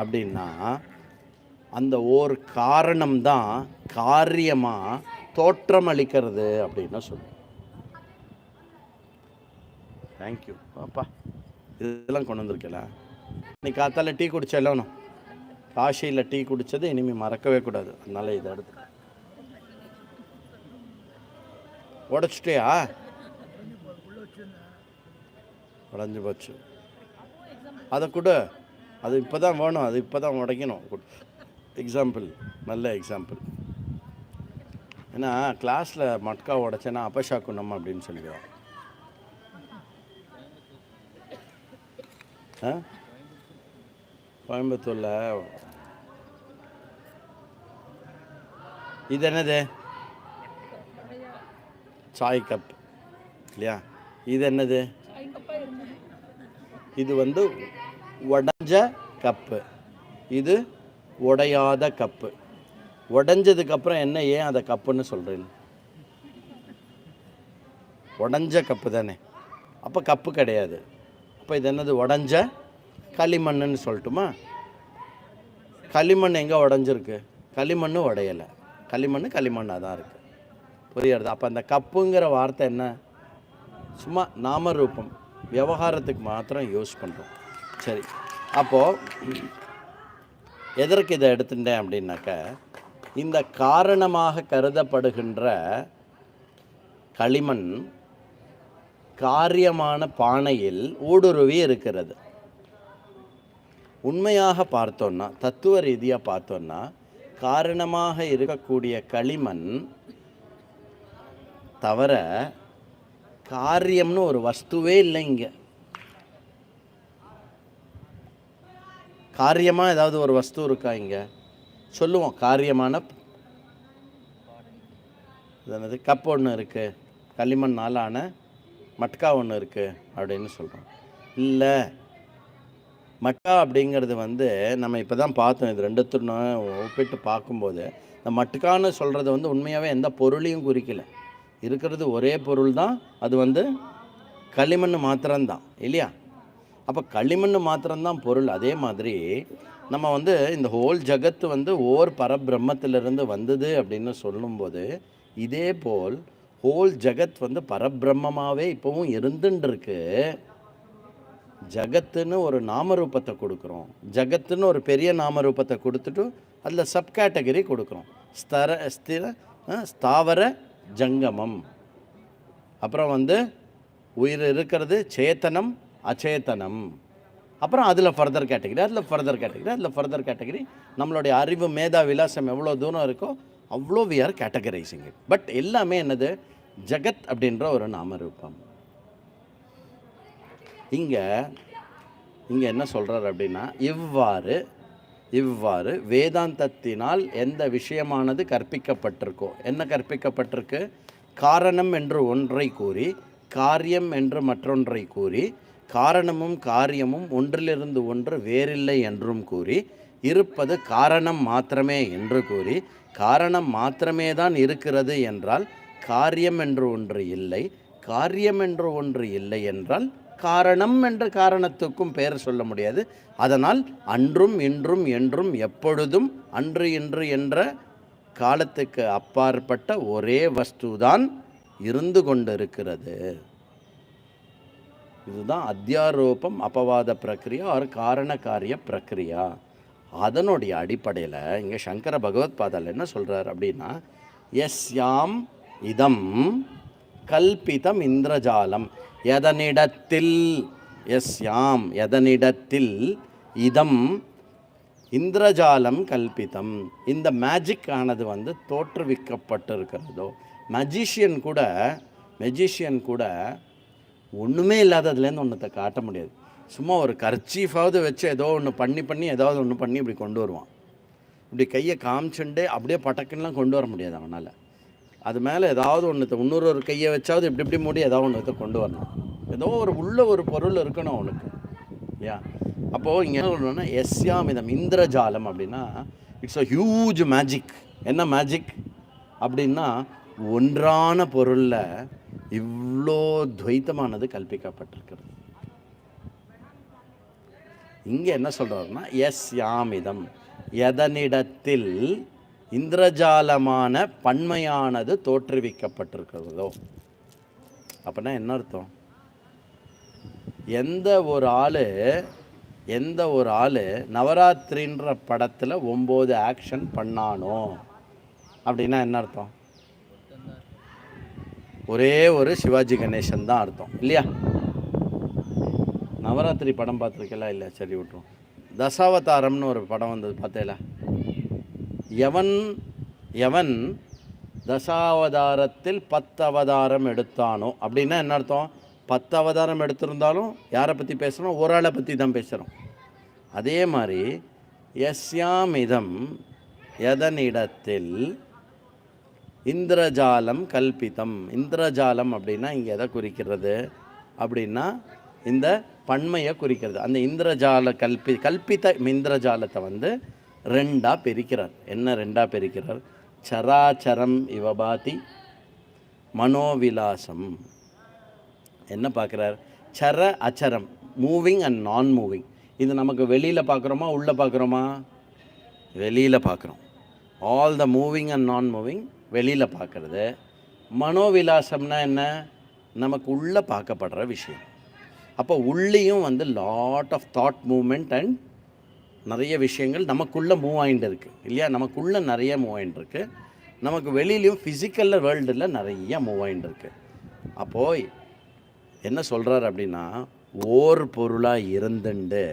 அப்படின்னா அந்த ஓர் காரணம்தான் காரியமாக தோற்றமளிக்கிறது அப்படின்னு சொல்லுவோம். தேங்க்யூ அப்பா, இதெல்லாம் கொண்டு வந்திருக்கல. நீ காத்தால டீ குடிச்செல்லணும், காஷியில் டீ குடித்தது இனிமேல் மறக்கவே கூடாது. அதனால் இதை எடுத்து உடச்சிட்டியா? உடஞ்சி போச்சு. அதை கொடு, அது இப்போ தான் வேணும், அது இப்போ தான் உடைக்கணும். எக்ஸாம்பிள், நல்ல எக்ஸாம்பிள். ஏன்னா கிளாஸில் மட்கா உடைச்சேன்னா அபஷாக்குணம் அப்படின்னு சொல்லிடுவோம். கோயம்புத்தூரில் இது என்னது, சாய் கப் இல்லையா? இது என்னது, இது உடைஞ்ச கப்பு, இது உடையாத கப்பு. உடைஞ்சதுக்கப்புறம் என்ன, ஏன் அதை கப்புன்னு சொல்கிறேன்? உடஞ்ச கப்பு தானே, அப்போ கப்பு கிடையாது. அப்போ இது என்னது, உடஞ்ச களிமண்ணுன்னு சொல்லட்டுமா? களிமண் எங்கே உடஞ்சிருக்கு? களிமண் உடையலை, களிமண்ணாக தான் இருக்குது. புரியுறது? அப்போ அந்த கப்புங்கிற வார்த்தை என்ன, சும்மா நாமரூபம், விவகாரத்துக்கு மாத்திரம் யூஸ் பண்ணுறோம். சரி, அப்போது எதற்கு இதை எடுத்துட்டேன் அப்படின்னாக்க, இந்த காரணமாக கருதப்படுகின்ற களிமண் காரியமான பானையில் ஊடுருவி இருக்கிறது. உண்மையாக பார்த்தோன்னா, தத்துவ ரீதியாக பார்த்தோன்னா, காரணமாக இருக்கக்கூடிய களிமண் தவிர காரியம்னு ஒரு வஸ்துவே இல்லை. இங்கே காரியமாக ஏதாவது ஒரு வஸ்து இருக்கா? இங்கே சொல்லுவோம், காரியமான என்னது, கப் ஒன்று இருக்குது, களிமண்ணால் ஆன மட்கா ஒன்று இருக்குது அப்படின்னு சொல்கிறோம். இல்லை, மட்கா அப்படிங்கிறது நம்ம இப்போ தான் பார்த்தோம். இது ரெண்டுத்துன்னு ஒப்பிட்டு பார்க்கும்போது இந்த மட்கான்னு சொல்கிறது உண்மையாகவே எந்த பொருளையும் குறிக்கலை. இருக்கிறது ஒரே பொருள் தான், அது களிமண் மாத்திரம்தான் இல்லையா? அப்போ களிமண் மாத்திரம்தான் பொருள். அதே மாதிரி நம்ம இந்த ஹோல் ஜகத்து ஓர் பரபிரம்மத்திலிருந்து வந்தது அப்படின்னு சொல்லும்போது, இதே போல் ஹோல் ஜகத் பரபிரம்மமாகவே இப்போவும் இருந்துருக்கு. ஜகத்துன்னு ஒரு நாமரூபத்தை கொடுக்குறோம், ஜகத்துன்னு ஒரு பெரிய நாமரூபத்தை கொடுத்துட்டு அதில் சப் கேட்டகரி கொடுக்குறோம். ஸ்தாவர ஜங்கமம், அப்புறம் உயிர் இருக்கிறது, சேத்தனம் அச்சேத்தனம், அப்புறம் அதில் ஃபர்தர் கேட்டகரி, அதில் ஃபர்தர் கேட்டகரி, அதில் ஃபர்தர் கேட்டகரி. நம்மளுடைய அறிவு மேதா விலாசம் எவ்வளோ தூரம் இருக்கோ அவ்வளோ we are categorising it. But எல்லாமே என்னது, ஜகத் அப்படின்ற ஒரு நாமரூபம். இங்கே என்ன சொல்கிறார் அப்படின்னா, இவ்வாறு வேதாந்தத்தினால் எந்த விஷயமானது கற்பிக்கப்பட்டிருக்கோ, என்ன கற்பிக்கப்பட்டிருக்கு, காரணம் என்று ஒன்றை கூறி காரியம் என்று மற்றொன்றை கூறி, காரணமும் காரியமும் ஒன்றிலிருந்து ஒன்று வேறில்லை என்றும் கூறி, இருப்பது காரணம் மாத்திரமே என்று கூறி, காரணம் மாத்திரமே தான் இருக்கிறது என்றால் காரியம் என்று ஒன்று இல்லை, காரியம் என்று ஒன்று இல்லை என்றால் காரணம் என்ற காரணத்துக்கும் பெயர் சொல்ல முடியாது. அதனால் அன்றும் இன்றும் என்றும் எப்பொழுதும் அன்று இன்று என்ற காலத்துக்கு அப்பாற்பட்ட ஒரே வஸ்துதான் இருந்து கொண்டிருக்கிறது. இதுதான் அத்தியாரோபம் அபவாத பிரக்ரியா ஒரு காரண காரிய பிரக்ரியா. அதனுடைய அடிப்படையில் இங்கே சங்கர பகவத்பாதால் என்ன சொல்கிறார் அப்படின்னா, யஸ்யாம் இதம் கல்பிதம் இந்திரஜாலம், எதனிடத்தில், யஸ்யாம் எதனிடத்தில், இதம் இந்திரஜாலம் கல்பிதம், இந்த மேஜிக் ஆனது தோற்றுவிக்கப்பட்டிருக்கிறதோ. மெஜிஷியன் கூட ஒன்றுமே இல்லாததுலேருந்து ஒன்றத்தை காட்ட முடியாது. சும்மா ஒரு கர்ச்சீஃபாவது வச்சு ஏதோ ஒன்று பண்ணி ஏதாவது ஒன்று பண்ணி இப்படி கொண்டு வருவான். இப்படி கையை காமிச்சுண்டு அப்படியே பட்டக்குன்னெலாம் கொண்டு வர முடியாது அவனால். அது மேலே ஏதாவது ஒன்று இன்னொரு கையை வச்சாவது இப்படி இப்படி மூடி ஏதாவது ஒன்று கொண்டு வரணும். ஏதோ உள்ள ஒரு பொருள் இருக்கணும் அவனுக்கு இல்லையா. அப்போது இங்கே என்ன சொல்லணும்னா எஸ்யாமிதம் இந்திரஜாலம் அப்படின்னா இட்ஸ் அ ஹியூஜ் மேஜிக். என்ன மேஜிக் அப்படின்னா ஒன்றான பொருளில் இவ்வளோ துவைத்தமானது கல்பிக்கப்பட்டிருக்கிறது. இங்கே என்ன சொல்கிறாருன்னா எஸ்யாமிதம் எதனிடத்தில் இந்திரஜாலமான பன்மையானது தோற்றுவிக்கப்பட்டிருக்கிறதோ. அப்படின்னா என்ன அர்த்தம்? எந்த ஒரு ஆள் நவராத்திரின்ற படத்தில் 9 ஆக்ஷன் பண்ணானோ அப்படின்னா என்ன அர்த்தம்? ஒரே ஒரு சிவாஜி கணேசன் தான் அர்த்தம் இல்லையா. நவராத்திரி படம் பார்த்துருக்கலாம் இல்லை, சரி விட்டுரும். தசாவதாரம்னு ஒரு படம் வந்தது பார்த்தேல. எவன் தசாவதாரத்தில் 10 அவதாரம் எடுத்தானோ அப்படின்னா என்ன அர்த்தம்? 10 அவதாரம் எடுத்திருந்தாலும் யாரை பற்றி பேசுகிறோம்? ஒரு ஆளை பற்றி தான் பேசுகிறோம். அதே மாதிரி யஸ்யாமிதம் எதனிடத்தில் இந்திரஜாலம் கல்பிதம். இந்திரஜாலம் அப்படின்னா இங்கே எதை குறிக்கிறது அப்படின்னா இந்த பன்மையை குறிக்கிறது. அந்த இந்திரஜால கல்பித்த இந்திரஜாலத்தை வந்து 2ஆக பிரிக்கிறார். என்ன 2ஆக பிரிக்கிறார்? சராச்சரம் இவபாதி மனோவிலாசம். என்ன பார்க்குறார்? சர அச்சரம், மூவிங் அண்ட் நான் மூவிங். இது நமக்கு வெளியில் பார்க்குறோமா உள்ளே பார்க்குறோமா? வெளியில் பார்க்குறோம். ஆல் த மூவிங் அண்ட் நான் மூவிங் வெளியில் பார்க்குறது. மனோவிலாசம்னா என்ன? நமக்கு உள்ளே பார்க்கப்படுற விஷயம். அப்போ உள்ளேயும் வந்து lot of thought movement and நிறைய விஷயங்கள் நமக்குள்ளே மூவ் ஆகிட்டு இருக்குது இல்லையா. நமக்குள்ளே நிறைய மூவ் ஆகிட்டு இருக்கு. நமக்கு வெளியிலையும் ஃபிசிக்கலில் வேர்ல்டில் நிறைய மூவ் ஆகிட்டு இருக்கு. அப்போது என்ன சொல்கிறார் அப்படின்னா ஓர் பொருளாக இருந்துண்டு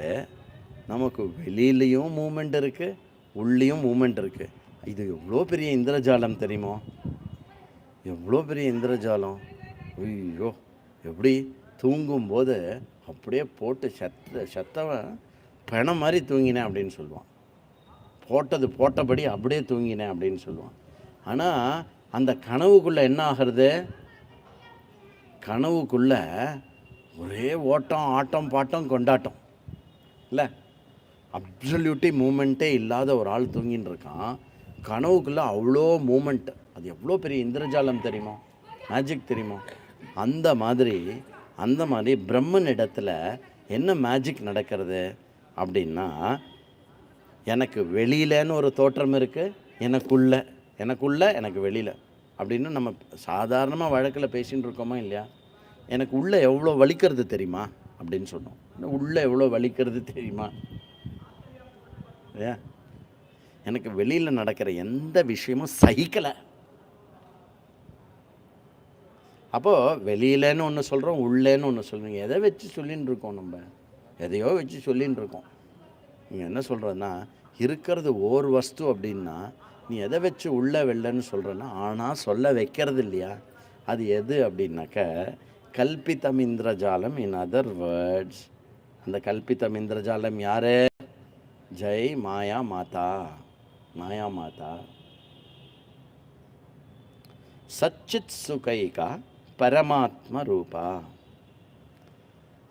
நமக்கு வெளியிலையும் மூமெண்ட் இருக்குது, உள்ளேயும் மூமெண்ட் இருக்குது. இது எவ்வளோ பெரிய இந்திரஜாலம் தெரியுமோ? எவ்வளோ பெரிய இந்திரஜாலம்! ஐயோ, எப்படி தூங்கும்போது அப்படியே போட்டு சத்தவன் பிணம் மாதிரி தூங்கினேன் அப்படின்னு சொல்லுவான். போட்டபடி அப்படியே தூங்கினேன் அப்படின்னு சொல்லுவான். ஆனால் அந்த கனவுக்குள்ளே என்ன ஆகிறது? கனவுக்குள்ளே ஒரே ஓட்டம், ஆட்டம், பாட்டம், கொண்டாட்டம் இல்லை. அப்சல்யூட்டி மூமெண்ட்டே இல்லாத ஒரு ஆள் தூங்கின்னு இருக்கான். கனவுக்குள்ளே அவ்வளோ மூமெண்ட். அது எவ்வளோ பெரிய இந்திரஜாலம் தெரியுமோ? மேஜிக் தெரியுமோ? அந்த மாதிரி பிரம்மன் இடத்துல என்ன மேஜிக் நடக்கிறது அப்படின்னா எனக்கு வெளியிலன்னு ஒரு தோற்றம் இருக்குது, எனக்கு வெளியில் அப்படின்னு நம்ம சாதாரணமாக வழக்கில் பேசின்னு இருக்கோமா இல்லையா. எனக்கு உள்ளே எவ்வளோ வலிக்கிறது தெரியுமா அப்படின்னு சொன்னோம். உள்ளே எவ்வளோ வலிக்கிறது தெரியுமா இல்லையா. எனக்கு வெளியில் நடக்கிற எந்த விஷயமும் சகிக்கலை. அப்போது வெளியிலன்னு ஒன்று சொல்கிறோம், உள்ளேன்னு ஒன்று சொல்கிறீங்க. எதை வச்சு சொல்லின்னு இருக்கோம்? நம்ம எதையோ வச்சு சொல்லின்னு இருக்கோம். நீங்கள் என்ன சொல்கிறதுனா இருக்கிறது ஓர் வஸ்து அப்படின்னா நீ எதை வச்சு உள்ளே வெளிலன்னு சொல்கிறேன்னா ஆனால் சொல்ல வைக்கிறது இல்லையா. அது எது அப்படின்னாக்க கல்பிதம் இந்திரஜாலம். இன் அதர் வேர்ட்ஸ் அந்த கல்பிதம் இந்திரஜாலம் யார்? ஜெய் மாயா மாதா சச்சித் சுகைகா பரமாத்ம ரூபா.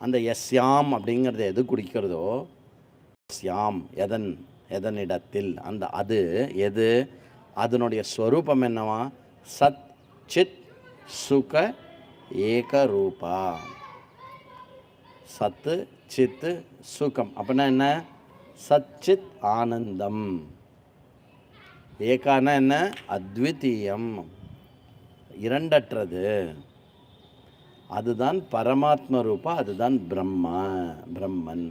அந்த எஸ்யாம் அப்படிங்கிறது எது குடிக்கிறதோ, எஸ்யாம் எதனிடத்தில் அந்த அது எது, அதனுடைய ஸ்வரூபம் என்னவா? சத் சித் சுக ஏக ரூபா. சத்து சித்து சுகம் அப்படின்னா என்ன? சச்சித் ஆனந்தம். ஏகானா என்ன? அத்விதீயம், இரண்டற்றது. அதுதான் பரமாத்ம ரூபா, அதுதான் பிரம்மன்.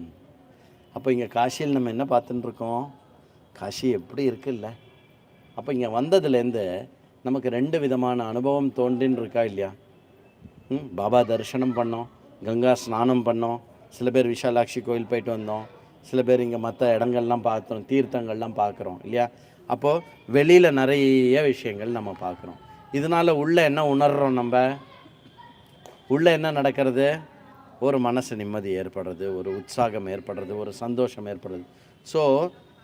அப்போ இங்கே காசியில் நம்ம என்ன பார்த்துட்டுருக்கோம்? காசி எப்படி இருக்குல்ல. அப்போ இங்கே வந்ததுலேருந்து நமக்கு 2 விதமான அனுபவம் தோன்றின்னு இருக்கா இல்லையா. பாபா தரிசனம் பண்ணோம், கங்கா ஸ்நானம் பண்ணோம், சில பேர் விஷாலாட்சி கோயில் போயிட்டு வந்தோம், சில பேர் இங்கே மற்ற இடங்கள்லாம் பார்த்தோம், தீர்த்தங்கள்லாம் பார்க்குறோம் இல்லையா. அப்போது வெளியில் நிறைய விஷயங்கள் நம்ம பார்க்குறோம். இதனால் உள்ளே என்ன உணர்கிறோம்? நம்ம உள்ளே என்ன நடக்கிறது? ஒரு மனசு நிம்மதி ஏற்படுறது, ஒரு உற்சாகம் ஏற்படுறது, ஒரு சந்தோஷம் ஏற்படுறது. ஸோ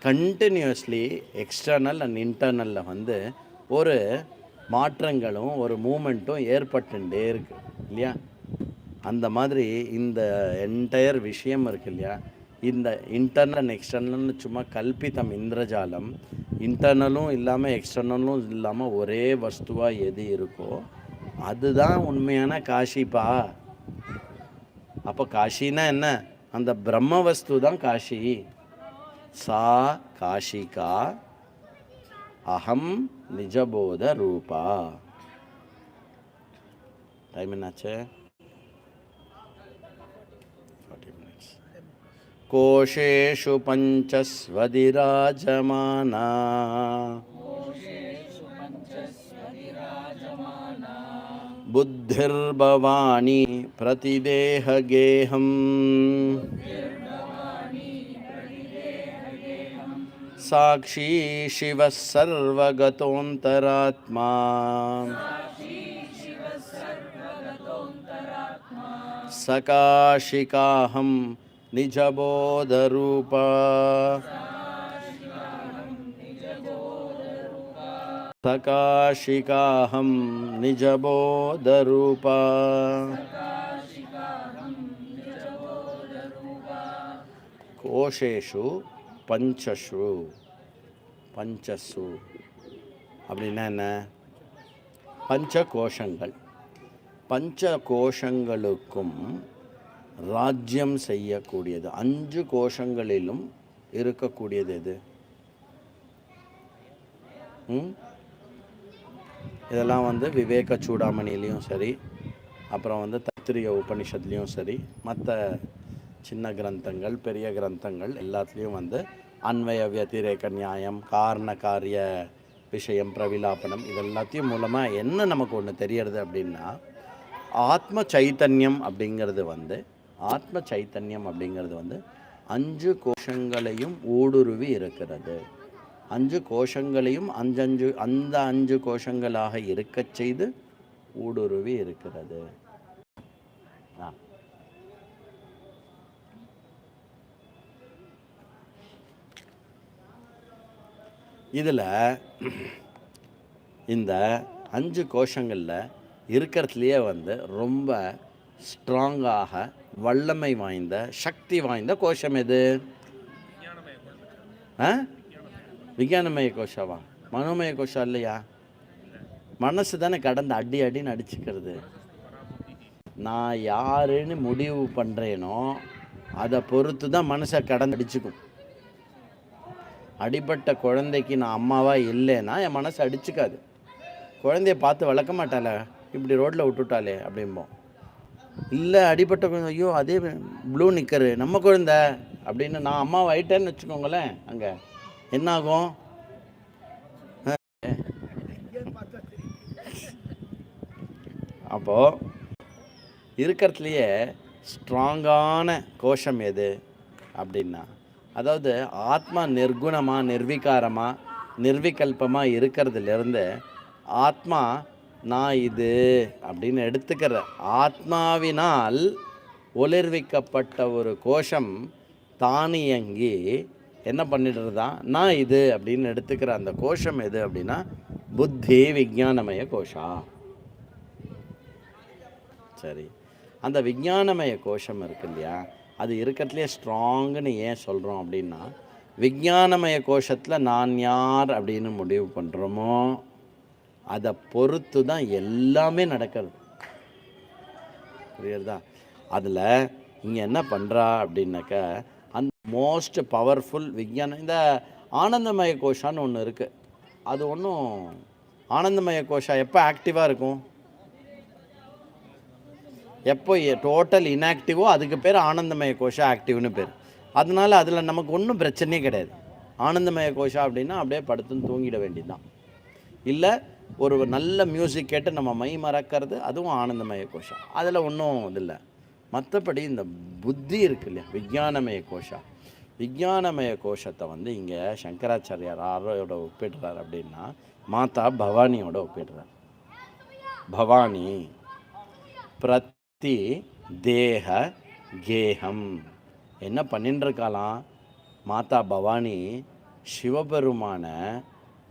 கண்டினியூஸ்லி எக்ஸ்டர்னல் அண்ட் இன்டர்னலில் வந்து ஒரு மாற்றங்களும் ஒரு மூமெண்ட்டும் ஏற்பட்டுட்டே இருக்கு இல்லையா? அந்த மாதிரி இந்த என்டையர் விஷயம் இருக்கு இல்லையா? இந்த இன்டர்னல் அண்ட் எக்ஸ்டர்னல்னு சும்மா கல்பித்தம் இந்திரஜாலம். இன்டர்னலும் இல்லாமல் எக்ஸ்டர்னலும் இல்லாமல் ஒரே வஸ்துவாக எது இருக்கோ அதுதான் உண்மையான காஷிப்பா. அப்போ காஷின்னா என்ன? அந்த பிரம்ம வஸ்து தான் காஷி. சா காஷிகா அகம் நிஜபோத ரூபா. டைம் என்னாச்சு? 40 minutes. கோஷேஷு பஞ்சஸ்வதிராஜமானா புத்திர்பவானி பிரதிதேஹகேஹம் சாக்ஷி சிவ சர்வகதோந்தராத்மா சகாஷிகாஹம் நிஜபோதரூபா. சகாஷிகாஹம் நிஜபோதரூபா. கோஷேஷு பஞ்சஷு. பஞ்சசு அப்படின்னா என்ன? பஞ்ச கோஷங்கள். பஞ்ச கோஷங்களுக்கும் ராஜ்யம் செய்யக்கூடியது 5 கோஷங்களிலும் இருக்கக்கூடியது எது? இதெல்லாம் வந்து விவேக சூடாமணிலையும் சரி, அப்புறம் வந்து தைத்திரிய உபனிஷத்துலேயும் சரி, மற்ற சின்ன கிரந்தங்கள் பெரிய கிரந்தங்கள் எல்லாத்துலேயும் வந்து அன்வய வியதிரேக நியாயம், காரண காரிய விஷயம், பிரவிலாபனம், இதெல்லாத்தையும் மூலமாக என்ன நமக்கு ஒன்று தெரியறது அப்படின்னா, ஆத்ம சைத்தன்யம் அப்படிங்கிறது வந்து 5 கோஷங்களையும் ஊடுருவி இருக்கிறது. 5 கோஷங்களையும் அந்த 5 கோஷங்களாக இருக்கச் செய்து ஊடுருவி இருக்கிறது. இதில் இந்த 5 கோஷங்களில் இருக்கிறதுலையே வந்து ரொம்ப ஸ்ட்ராங்காக வல்லமை வாய்ந்த சக்தி வாய்ந்த கோஷம் எது? விஞ்ஞானமய கோஷாவா? மனோமய கோஷம் இல்லையா? மனசு தானே கடந்து அடின்னு அடிச்சுக்கிறது. நான் யாருன்னு முடிவு பண்ணுறேனோ அதை பொறுத்து தான் மனசை கடந்து அடிச்சுக்கும். அடிபட்ட குழந்தைக்கு நான் அம்மாவா இல்லைன்னா என் மனசு அடிச்சுக்காது. குழந்தைய பார்த்து வளர்க்க மாட்டாளே, இப்படி ரோட்டில் விட்டுட்டாலே அப்படிம்போம். இல்லை அடிபட்ட குழந்தை, ஐயோ அதே ப்ளூ நிக்கரு நம்ம குழந்தை அப்படின்னு நான் அம்மாவை ஆயிட்டேன்னு வச்சுக்கோங்களேன், அங்கே என்னாகும்? அப்போது இருக்கிறதுலையே ஸ்ட்ராங்கான கோஷம் எது அப்படின்னா, அதாவது ஆத்மா நிர்குணமாக நிர்விகாரமாக நிர்விகல்பமாக இருக்கிறதுலேருந்து ஆத்மா நான் இது அப்படின்னு எடுத்துக்கிற ஆத்மாவினால் ஒளிர்விக்கப்பட்ட ஒரு கோஷம் தானியங்கி என்ன பண்ணிடுறதா நான் இது அப்படின்னு எடுத்துக்கிற அந்த கோஷம் எது அப்படின்னா புத்தி விஞ்ஞானமய கோஷா. சரி, அந்த விஞ்ஞானமய கோஷம் இருக்கு இல்லையா, அது இருக்கிறதுலே ஸ்ட்ராங்குன்னு ஏன் சொல்கிறோம் அப்படின்னா, விஞ்ஞானமய கோஷத்தில் நான் யார் அப்படின்னு முடிவு பண்ணுறோமோ அதை பொறுத்து தான் எல்லாமே நடக்கிறது. புரியுறதா? அதில் இங்கே என்ன பண்ணுறா அப்படின்னாக்க, அந்த மோஸ்ட் பவர்ஃபுல் விஞ்ஞானம் இந்த ஆனந்தமய கோஷான்னு ஒன்று இருக்குது. அது ஒன்றும் ஆனந்தமய கோஷா எப்போ ஆக்டிவாக இருக்கும்? எப்போ டோட்டல் இன்ஆக்டிவோ அதுக்கு பேர் ஆனந்தமய கோஷா ஆக்டிவ்னு பேர். அதனால் அதில் நமக்கு ஒன்றும் பிரச்சனையே கிடையாது. ஆனந்தமய கோஷா அப்படின்னா அப்படியே படுத்துன்னு தூங்கிட வேண்டியதுதான். இல்லை ஒரு நல்ல மியூசிக் கேட்டு நம்ம மை மறக்கிறது, அதுவும் ஆனந்தமய கோஷா. அதில் ஒன்றும் இதில்லை. மற்றபடி இந்த புத்தி இருக்கு இல்லையா, விஞ்ஞானமய கோஷா, விஞ்ஞானமய கோஷத்தை வந்து இங்கே சங்கராச்சாரியார் யாரோட ஒப்பிடுறார் அப்படின்னா மாதா பவானியோட ஒப்பிடுறார். பவானி பிரதி தேக கேகம் என்ன பண்ணின்னு இருக்காளாம்? மாதா பவானி சிவபெருமான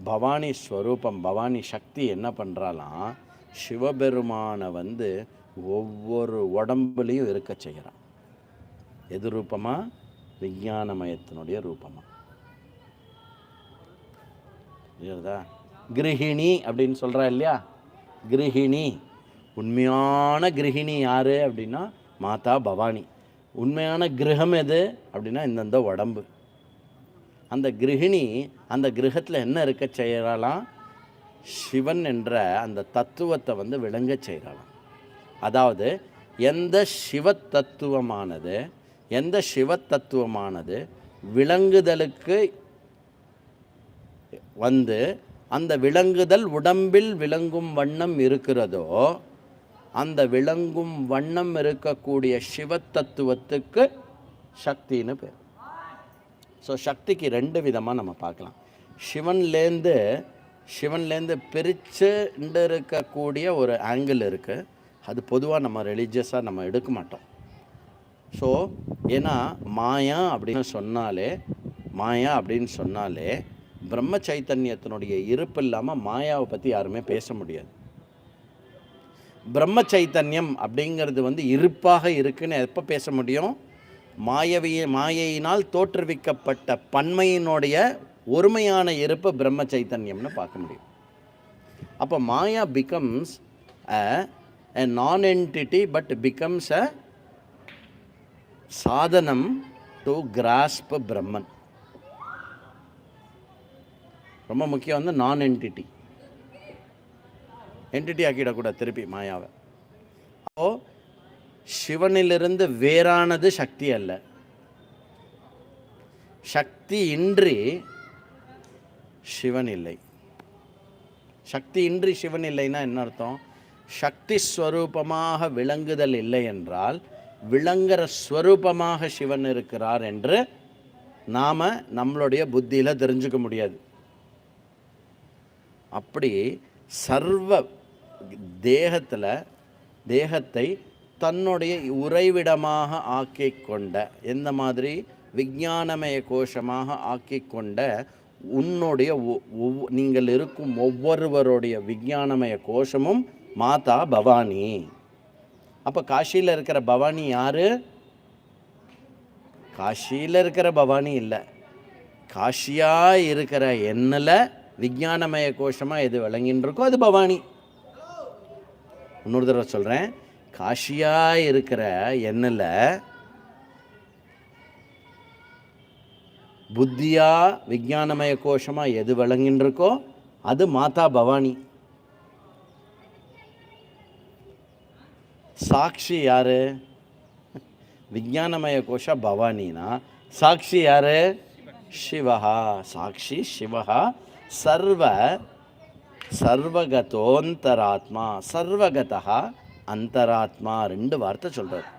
பவானி ஸ்வரூபம், பவானி சக்தி என்ன பண்ணுறாலாம், சிவபெருமானை வந்து ஒவ்வொரு உடம்புலையும் இருக்க செய்கிறான். எது ரூபமாக? விஞ்ஞானமயத்தினுடைய ரூபமாக. புரியுறதா? கிரகிணி அப்படின்னு சொல்கிறா இல்லையா? கிரகிணி, உண்மையான கிரகிணி யார் அப்படின்னா மாதா பவானி. உண்மையான கிரகம் எது அப்படின்னா இந்தந்த உடம்பு. அந்த கிரகிணி அந்த கிரகத்தில் என்ன இருக்க செய்யறாலாம்? சிவன் என்ற அந்த தத்துவத்தை வந்து விளங்க செய்யறாலாம். அதாவது எந்த சிவத்தத்துவமானது விளங்குதலுக்கு வந்து அந்த விளங்குதல் உடம்பில் விளங்கும் வண்ணம் இருக்கிறதோ, அந்த விளங்கும் வண்ணம் இருக்கக்கூடிய சிவத்தத்துவத்துக்கு சக்தின்னு பேர். ஸோ சக்திக்கு ரெண்டு விதமாக நம்ம பார்க்கலாம். சிவன்லேருந்து பிரித்து இருக்கக்கூடிய ஒரு ஆங்கிள் இருக்குது. அது பொதுவாக நம்ம ரிலீஜியஸாக நம்ம எடுக்க மாட்டோம். ஸோ ஏன்னா மாயா அப்படின்னு சொன்னாலே பிரம்ம சைத்தன்யத்தினுடைய இருப்பு இல்லாமல் மாயாவை பற்றி யாருமே பேச முடியாது. பிரம்ம சைத்தன்யம் அப்படிங்கிறது வந்து இருப்பாக இருக்குன்னு எப்போ பேச முடியும்? மாயையினால் தோற்றுவிக்கப்பட்ட பன்மையினுடைய ஒருமையான இருப்பு பிரம்ம சைத்தன்யம்னு பார்க்க முடியும். அப்போ மாயா becomes a non-entity but becomes a சாதனம் to grasp Brahman. ரொம்ப முக்கியம் வந்து நான் என்டிட்டி ஆக்கிடக்கூடாது திருப்பி மாயாவை. அப்போ சிவனிலிருந்து வேறானது சக்தி அல்ல. சக்தி இன்றி சிவன் இல்லை. சக்தி இன்றி சிவன் இல்லைன்னா என்ன அர்த்தம்? சக்தி ஸ்வரூபமாக விளங்குதல் இல்லை என்றால் விளங்குற ஸ்வரூபமாக சிவன் இருக்கிறார் என்று நாம் நம்மளுடைய புத்தியில் தெரிஞ்சுக்க முடியாது. அப்படி சர்வ தேகத்தை தன்னுடைய உறைவிடமாக ஆக்கிக்கொண்ட, எந்த மாதிரி விஞ்ஞானமய கோஷமாக ஆக்கிக்கொண்ட உன்னுடைய நீங்கள் இருக்கும் ஒவ்வொருவருடைய விஞ்ஞானமய கோஷமும் மாதா பவானி. அப்போ காஷியில் இருக்கிற பவானி யார்? காஷியில் இருக்கிற பவானி இல்லை, காஷியாக இருக்கிற எண்ணில் விஞ்ஞானமய கோஷமாக எது விளங்கின்னு இருக்கோ அது பவானி. இன்னொரு தடவை சொல்கிறேன், காஷியாக இருக்கிற எண்ணில் புத்தியா விஞ்ஞானமய கோஷமாக எது விளங்கின்னு இருக்கோ அது மாதா பவானி. சாட்சி யார்? விஞ்ஞானமய கோஷ பவானினா சாட்சி யார்? சிவஹா. சாட்சி சிவஹா. சர்வகதோந்தராத்மா. சர்வகதா அந்தராத்மா, ரெண்டு வார்த்தை சொல்கிறார்.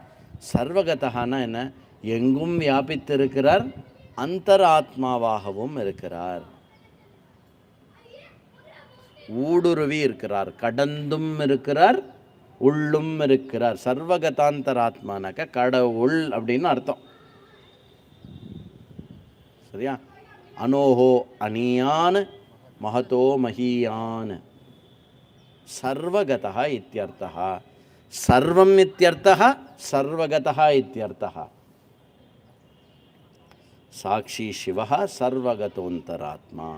சர்வகதான்னா என்ன? எங்கும் வியாபித்திருக்கிறார், அந்தராத்மாவாகவும் இருக்கிறார், ஊடுருவி இருக்கிறார், கடந்தும் இருக்கிறார், உள்ளும் இருக்கிறார். சர்வகதாந்தராத்மானாக்க கடவுள் அப்படின்னு அர்த்தம். சரியா? அனோஹோ அனியான் மகதோ மஹியான். சர்வகதா இத்யர்த்தா. சர்வம் இத்யர்த்தா, சர்வகதா இத்யர்த்தா. சாட்சி சிவஹா சர்வகதோந்தராத்மா.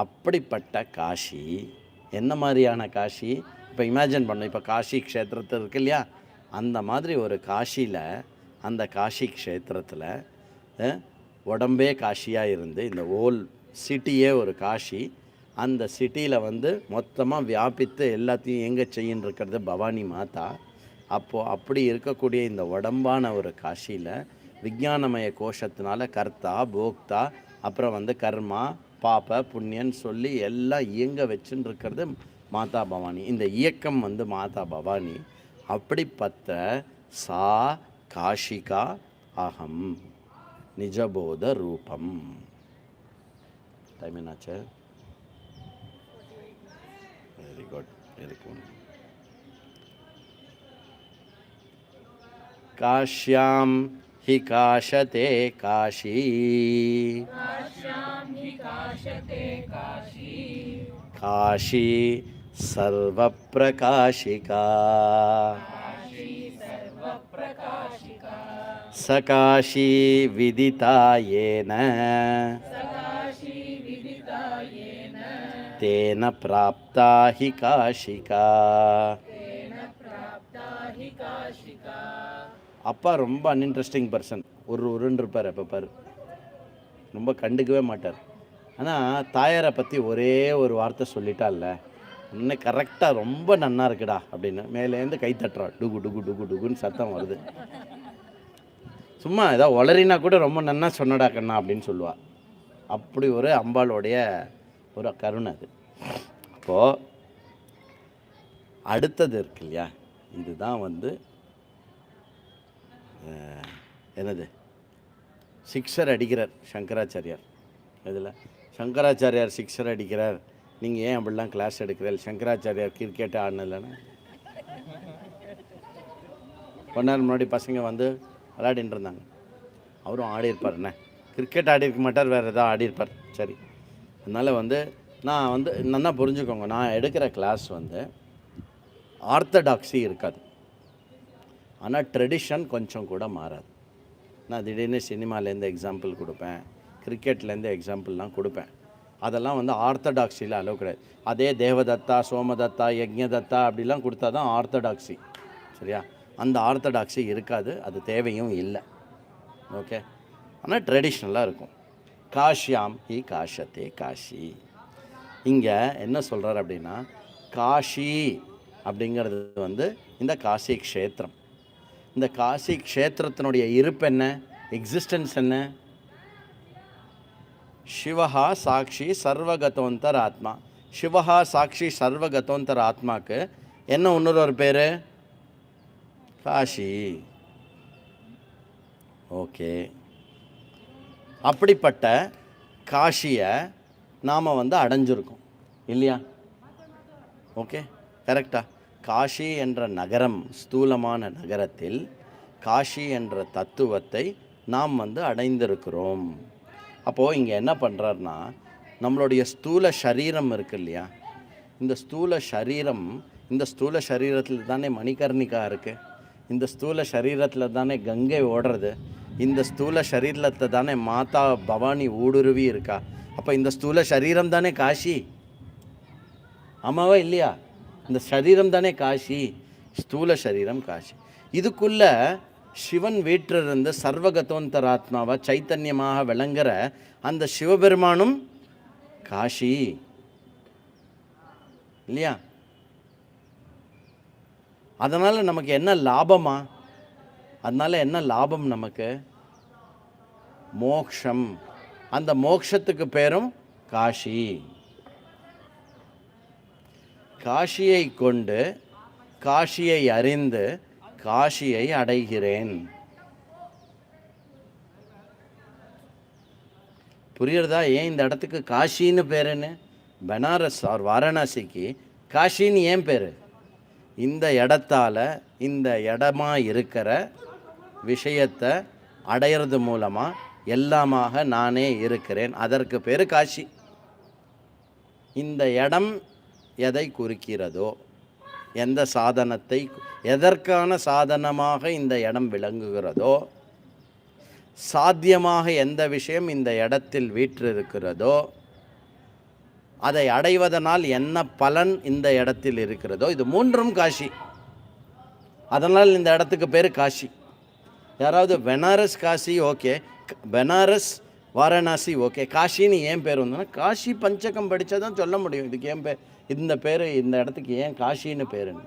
அப்படிப்பட்ட காஷி என்ன மாதிரியான காஷி? இப்போ இமேஜின் பண்ணோம், இப்போ காஷி க்ஷேத்திரத்தில் இருக்கு இல்லையா, அந்த மாதிரி ஒரு காஷியில், அந்த காஷி க்ஷேத்திரத்தில் உடம்பே காஷியாக இருந்து இந்த ஓல் சிட்டியே ஒரு காஷி, அந்த சிட்டியில் வந்து மொத்தமாக வியாபித்து எல்லாத்தையும் எங்கே செய்யின்னு இருக்கிறது பவானி மாதா. அப்போது அப்படி இருக்கக்கூடிய இந்த உடம்பான ஒரு காஷியில் விஞ்ஞானமய கோஷத்தினால கர்த்தா போக்தா அப்புறம் வந்து கர்மா பாப புண்ணியன்னு சொல்லி எல்லாம் இயங்க வச்சுன்னு இருக்கிறது மாதா பவானி. இந்த இயக்கம் வந்து மாதா பவானி. அப்படிப்பட்ட சா காஷிகா அகம் நிஜபோத ரூபம். டைம் என்னாச்சு? Very good, very good. காஷ்யாம் हि काशते काशी காஷி சர்வப்பிரகாஷிகா சகாஷி விதிதா ஏன தேன பிராப்தா ஹி காஷிகா. அப்பா ரொம்ப அன்இன்ட்ரெஸ்டிங் பர்சன். உருன்னு இருப்பார். அப்போ பாரு, ரொம்ப கண்டுக்கவே மாட்டார். ஆனால் தாயாரை பற்றி ஒரே ஒரு வார்த்தை சொல்லிட்டால, இன்னும் கரெக்டாக ரொம்ப நன்னா இருக்குடா அப்படின்னு மேலேருந்து கை தட்டுறா. டுகு டுகு டுகு டுகுன்னு சத்தம் வருது. சும்மா ஏதாவது ஒளரினா கூட ரொம்ப நன்னா சொன்னடா கண்ணா அப்படின்னு சொல்லுவாள். அப்படி ஒரு அம்பாளுடைய ஒரு கருணை அது. அப்போது அடுத்தது இருக்கு இல்லையா, இதுதான் என்னது, சிக்ஸர் அடிக்கிறார் சங்கராச்சாரியார். இதில் சங்கராச்சாரியார் சிக்ஸர் அடிக்கிறார், நீங்கள் ஏன் அப்படிலாம் கிளாஸ் எடுக்கிறீர்கள், சங்கராச்சாரியார் கிரிக்கெட்டை ஆடலைன்னு. கொஞ்ச நேரம் முன்னாடி பசங்க விளையாடின்னு இருந்தாங்க. அவரும் ஆடியிருப்பார். என்ன கிரிக்கெட் ஆடிருக்க மாட்டார், வேறு எதாவது ஆடியிருப்பார். சரி, அதனால் நான் நல்லா புரிஞ்சுக்கோங்க, நான் எடுக்கிற கிளாஸ் ஆர்த்தடாக்ஸி இருக்காது, ஆனால் ட்ரெடிஷன் கொஞ்சம் கூட மாறாது. நான் திடீர்னு சினிமாலேருந்து எக்ஸாம்பிள் கொடுப்பேன், கிரிக்கெட்லேருந்து எக்ஸாம்பிள்லாம் கொடுப்பேன். அதெல்லாம் ஆர்த்தடாக்ஸியில் அளவு கிடையாது. அதே தேவதத்தா, சோமதத்தா, யஜ்ஞதத்தா அப்படிலாம் கொடுத்தா தான் ஆர்த்தடாக்ஸி. சரியா? அந்த ஆர்த்தடாக்ஸி இருக்காது, அது தேவையும் இல்லை. ஓகே, ஆனால் ட்ரெடிஷ்னலாக இருக்கும். காஷ்யாம் ஹி காஷத்தே காஷி. இங்கே என்ன சொல்கிறார் அப்படின்னா, காஷி அப்படிங்கிறது இந்த காசி க்ஷேத்திரம். இந்த காசி க்ஷேத்திரத்தினுடைய இருப்பு என்ன, எக்ஸிஸ்டன்ஸ் என்ன? சிவஹா சாட்சி சர்வகதோந்தர் ஆத்மா. சிவஹா சாட்சி சர்வகதோந்தர் ஆத்மாவுக்கு என்ன இன்னொரு பேர்? காஷி. ஓகே, அப்படிப்பட்ட காஷியை நாம் அடைஞ்சிருக்கோம் இல்லையா? ஓகே, கரெக்டா? காஷி என்ற நகரம், ஸ்தூலமான நகரத்தில் காஷி என்ற தத்துவத்தை நாம் அடைந்திருக்கிறோம். அப்போது இங்கே என்ன பண்ணுறாருனா, நம்மளுடைய ஸ்தூல சரீரம் இருக்கு இல்லையா, இந்த ஸ்தூல சரீரம், இந்த ஸ்தூல சரீரத்தில் தானே மணிகர்ணிகா இருக்குது, இந்த ஸ்தூல சரீரத்தில் தானே கங்கை ஓடுறது, இந்த ஸ்தூல சரீரத்தில் தானே மாதா பவானி ஊடுருவி இருக்கா. அப்போ இந்த ஸ்தூல சரீரம் தானே காஷி, ஆமாவா இல்லையா? இந்த சரீரம் தானே காஷி, ஸ்தூல சரீரம் காஷி. இதுக்குள்ள சிவன் வீற்றிருந்து சர்வகதோந்தராத்மாவா சைத்தன்யமாக விளங்குற அந்த சிவபெருமானும் காஷி இல்லையா? அதனால் நமக்கு என்ன லாபமா? அதனால் என்ன லாபம் நமக்கு? மோக்ஷம். அந்த மோக்ஷத்துக்கு பேரும் காஷி. காஷியை கொண்டு, காஷியை அறிந்து, காஷியை அடைகிறேன். புரியுறதா ஏன் இந்த இடத்துக்கு காஷின்னு பேருன்னு? பனாரஸ் ஆர் வாரணாசிக்கு காஷின்னு ஏன் பேர்? இந்த இடத்தால், இந்த இடமா இருக்கிற விஷயத்தை அடையிறது மூலமாக எல்லாமாக நானே இருக்கிறேன், அதற்கு பேர் காஷி. இந்த இடம் எதை குறிக்கிறதோ, எந்த சாதனத்தை, எதற்கான சாதனமாக இந்த இடம் விளங்குகிறதோ, சாத்தியமாக எந்த விஷயம் இந்த இடத்தில் வீற்றிருக்கிறதோ, அதை அடைவதனால் என்ன பலன் இந்த இடத்தில் இருக்கிறதோ, இது மூன்றும் காஷி. அதனால் இந்த இடத்துக்கு பேர் காஷி. யாராவது பெனாரஸ் காசி ஓகே, பெனாரஸ் வாரணாசி ஓகே, காஷின்னு ஏன் பேர் வந்தோன்னா, காஷி பஞ்சகம் படித்தா தான் சொல்ல முடியும் இதுக்கு ஏன் பேர், இந்த பேர் இந்த இடத்துக்கு ஏன் காஷின்னு பேருன்னு.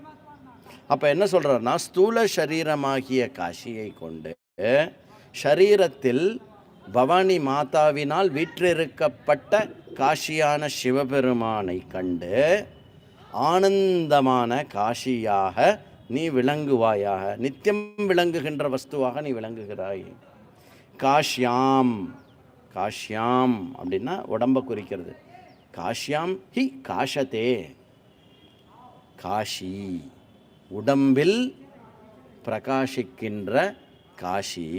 அப்போ என்ன சொல்கிறாருன்னா, ஸ்தூல சரீரமாகிய காஷியை கொண்டு ஷரீரத்தில் பவானி மாதாவினால் வீற்றிருக்கப்பட்ட காஷியான சிவபெருமானை கண்டு ஆனந்தமான காஷியாக நீ விளங்குவாயாக, நித்தியம் விளங்குகின்ற வஸ்துவாக நீ விளங்குகிறாய். காஷ்யாம், காஷ்யாம் அப்படின்னா உடம்பை குறிக்கிறது. காஷ்யாம் ஹி காஷத்தே, காஷி உடம்பில் பிரகாசிக்கின்ற காஷி.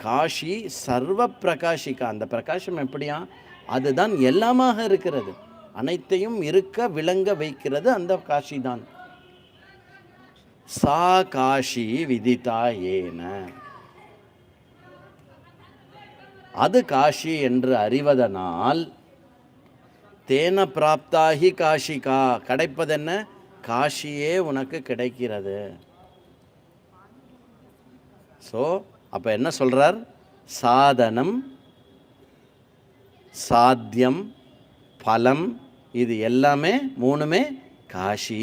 காஷி சர்வ பிரகாஷிகா. அந்த பிரகாசம் எப்படியா? அதுதான் எல்லாமாக இருக்கிறது. அனைத்தையும் இருக்க விளங்க வைக்கிறது அந்த காஷி தான். சா காஷி விதிதா ஏன, அது காஷி என்று அறிவதனால் தேன பிராப்தாகி காஷிகா, கிடைப்பதென்ன? காஷியே உனக்கு கிடைக்கிறது. ஸோ அப்போ என்ன சொல்கிறார்? சாதனம், சாத்தியம், பலம், இது எல்லாமே மூணுமே காஷி.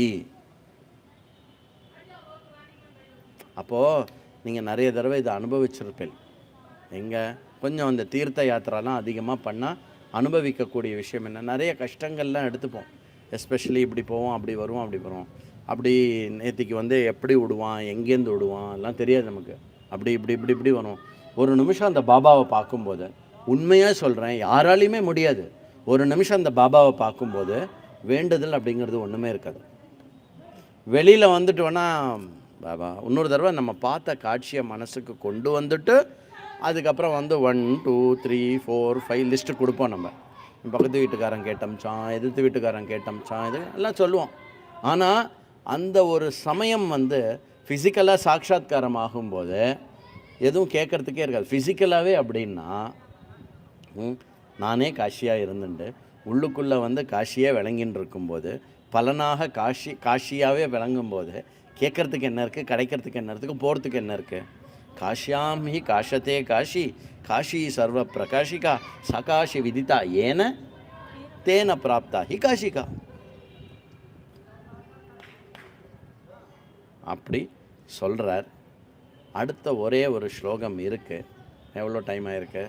அப்போது நீங்கள் நிறைய தடவை இதை அனுபவிச்சிருப்பேன். எங்கே கொஞ்சம் அந்த தீர்த்த யாத்திராலாம் அதிகமாக பண்ணால் அனுபவிக்கக்கூடிய விஷயம் என்ன, நிறைய கஷ்டங்கள்லாம் எடுத்துப்போம். எஸ்பெஷலி இப்படி போவோம், அப்படி வருவோம், அப்படி வருவோம், அப்படி நேற்றுக்கு வந்து எப்படி விடுவான், எங்கேருந்து விடுவான் எல்லாம் தெரியாது நமக்கு. அப்படி இப்படி இப்படி இப்படி வரும். ஒரு நிமிஷம் அந்த பாபாவை பார்க்கும்போது, உண்மையாக சொல்கிறேன், யாராலையுமே முடியாது. ஒரு நிமிஷம் அந்த பாபாவை பார்க்கும்போது வேண்டுதல் அப்படிங்கிறது ஒன்றுமே இருக்காது. வெளியில் வந்துட்டு வேணால் பாபா இன்னொரு தடவை நம்ம பார்த்த காட்சியை மனசுக்கு கொண்டு வந்துட்டு அதுக்கப்புறம் வந்து 1 2 3 4 5 லிஸ்ட்டு கொடுப்போம். நம்ம பக்கத்து வீட்டுக்காரன் கேட்டம்ச்சான், எதிர்த்து வீட்டுக்காரன் கேட்டம்ச்சான், இது எல்லாம் சொல்லுவோம். ஆனால் அந்த ஒரு சமயம் வந்து ஃபிசிக்கலாக சாட்சாத்காரம் ஆகும்போது எதுவும் கேட்குறதுக்கே இருக்காது. ஃபிசிக்கலாகவே அப்படின்னா நானே காஷியாக இருந்துட்டு உள்ளுக்குள்ளே வந்து காஷியே விளங்கின்னு இருக்கும்போது, பலனாக காஷியாகவே விளங்கும்போது கேட்குறதுக்கு என்ன இருக்குது, கிடைக்கிறதுக்கு என்ன இருக்குது, போகிறதுக்கு என்ன இருக்குது? காஷ்யாம் ஹி காஷத்தே காஷி, காஷி சர்வ பிரகாஷிகா, சகாஷி விதிதா ஏன தேன பிராப்தா ஹி காஷிகா. அப்படி சொல்கிறார். அடுத்த ஒரே ஒரு ஸ்லோகம் இருக்குது. எவ்வளோ டைம் ஆகிருக்கு?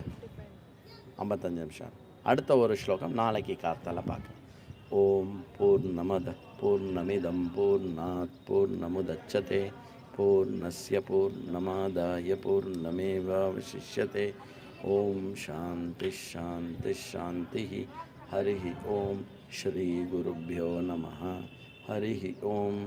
55 நிமிஷம். அடுத்த ஒரு ஸ்லோகம் நாளைக்கு காத்தால பார்க்கலாம். ஓம் பூர்ணமத பூர்ணமிதம் பூர்ணாத் பூர்ணமுதச்சதே பூர்ணஸ்ய பூர்ணமாதாய பூர்ணமேவாவசிஷ்யதே. ஓம் சாந்தி சாந்தி சாந்தி. ஹரி ஓம். ஸ்ரீ குருभ्यो நமः. ஹரி ஓம்.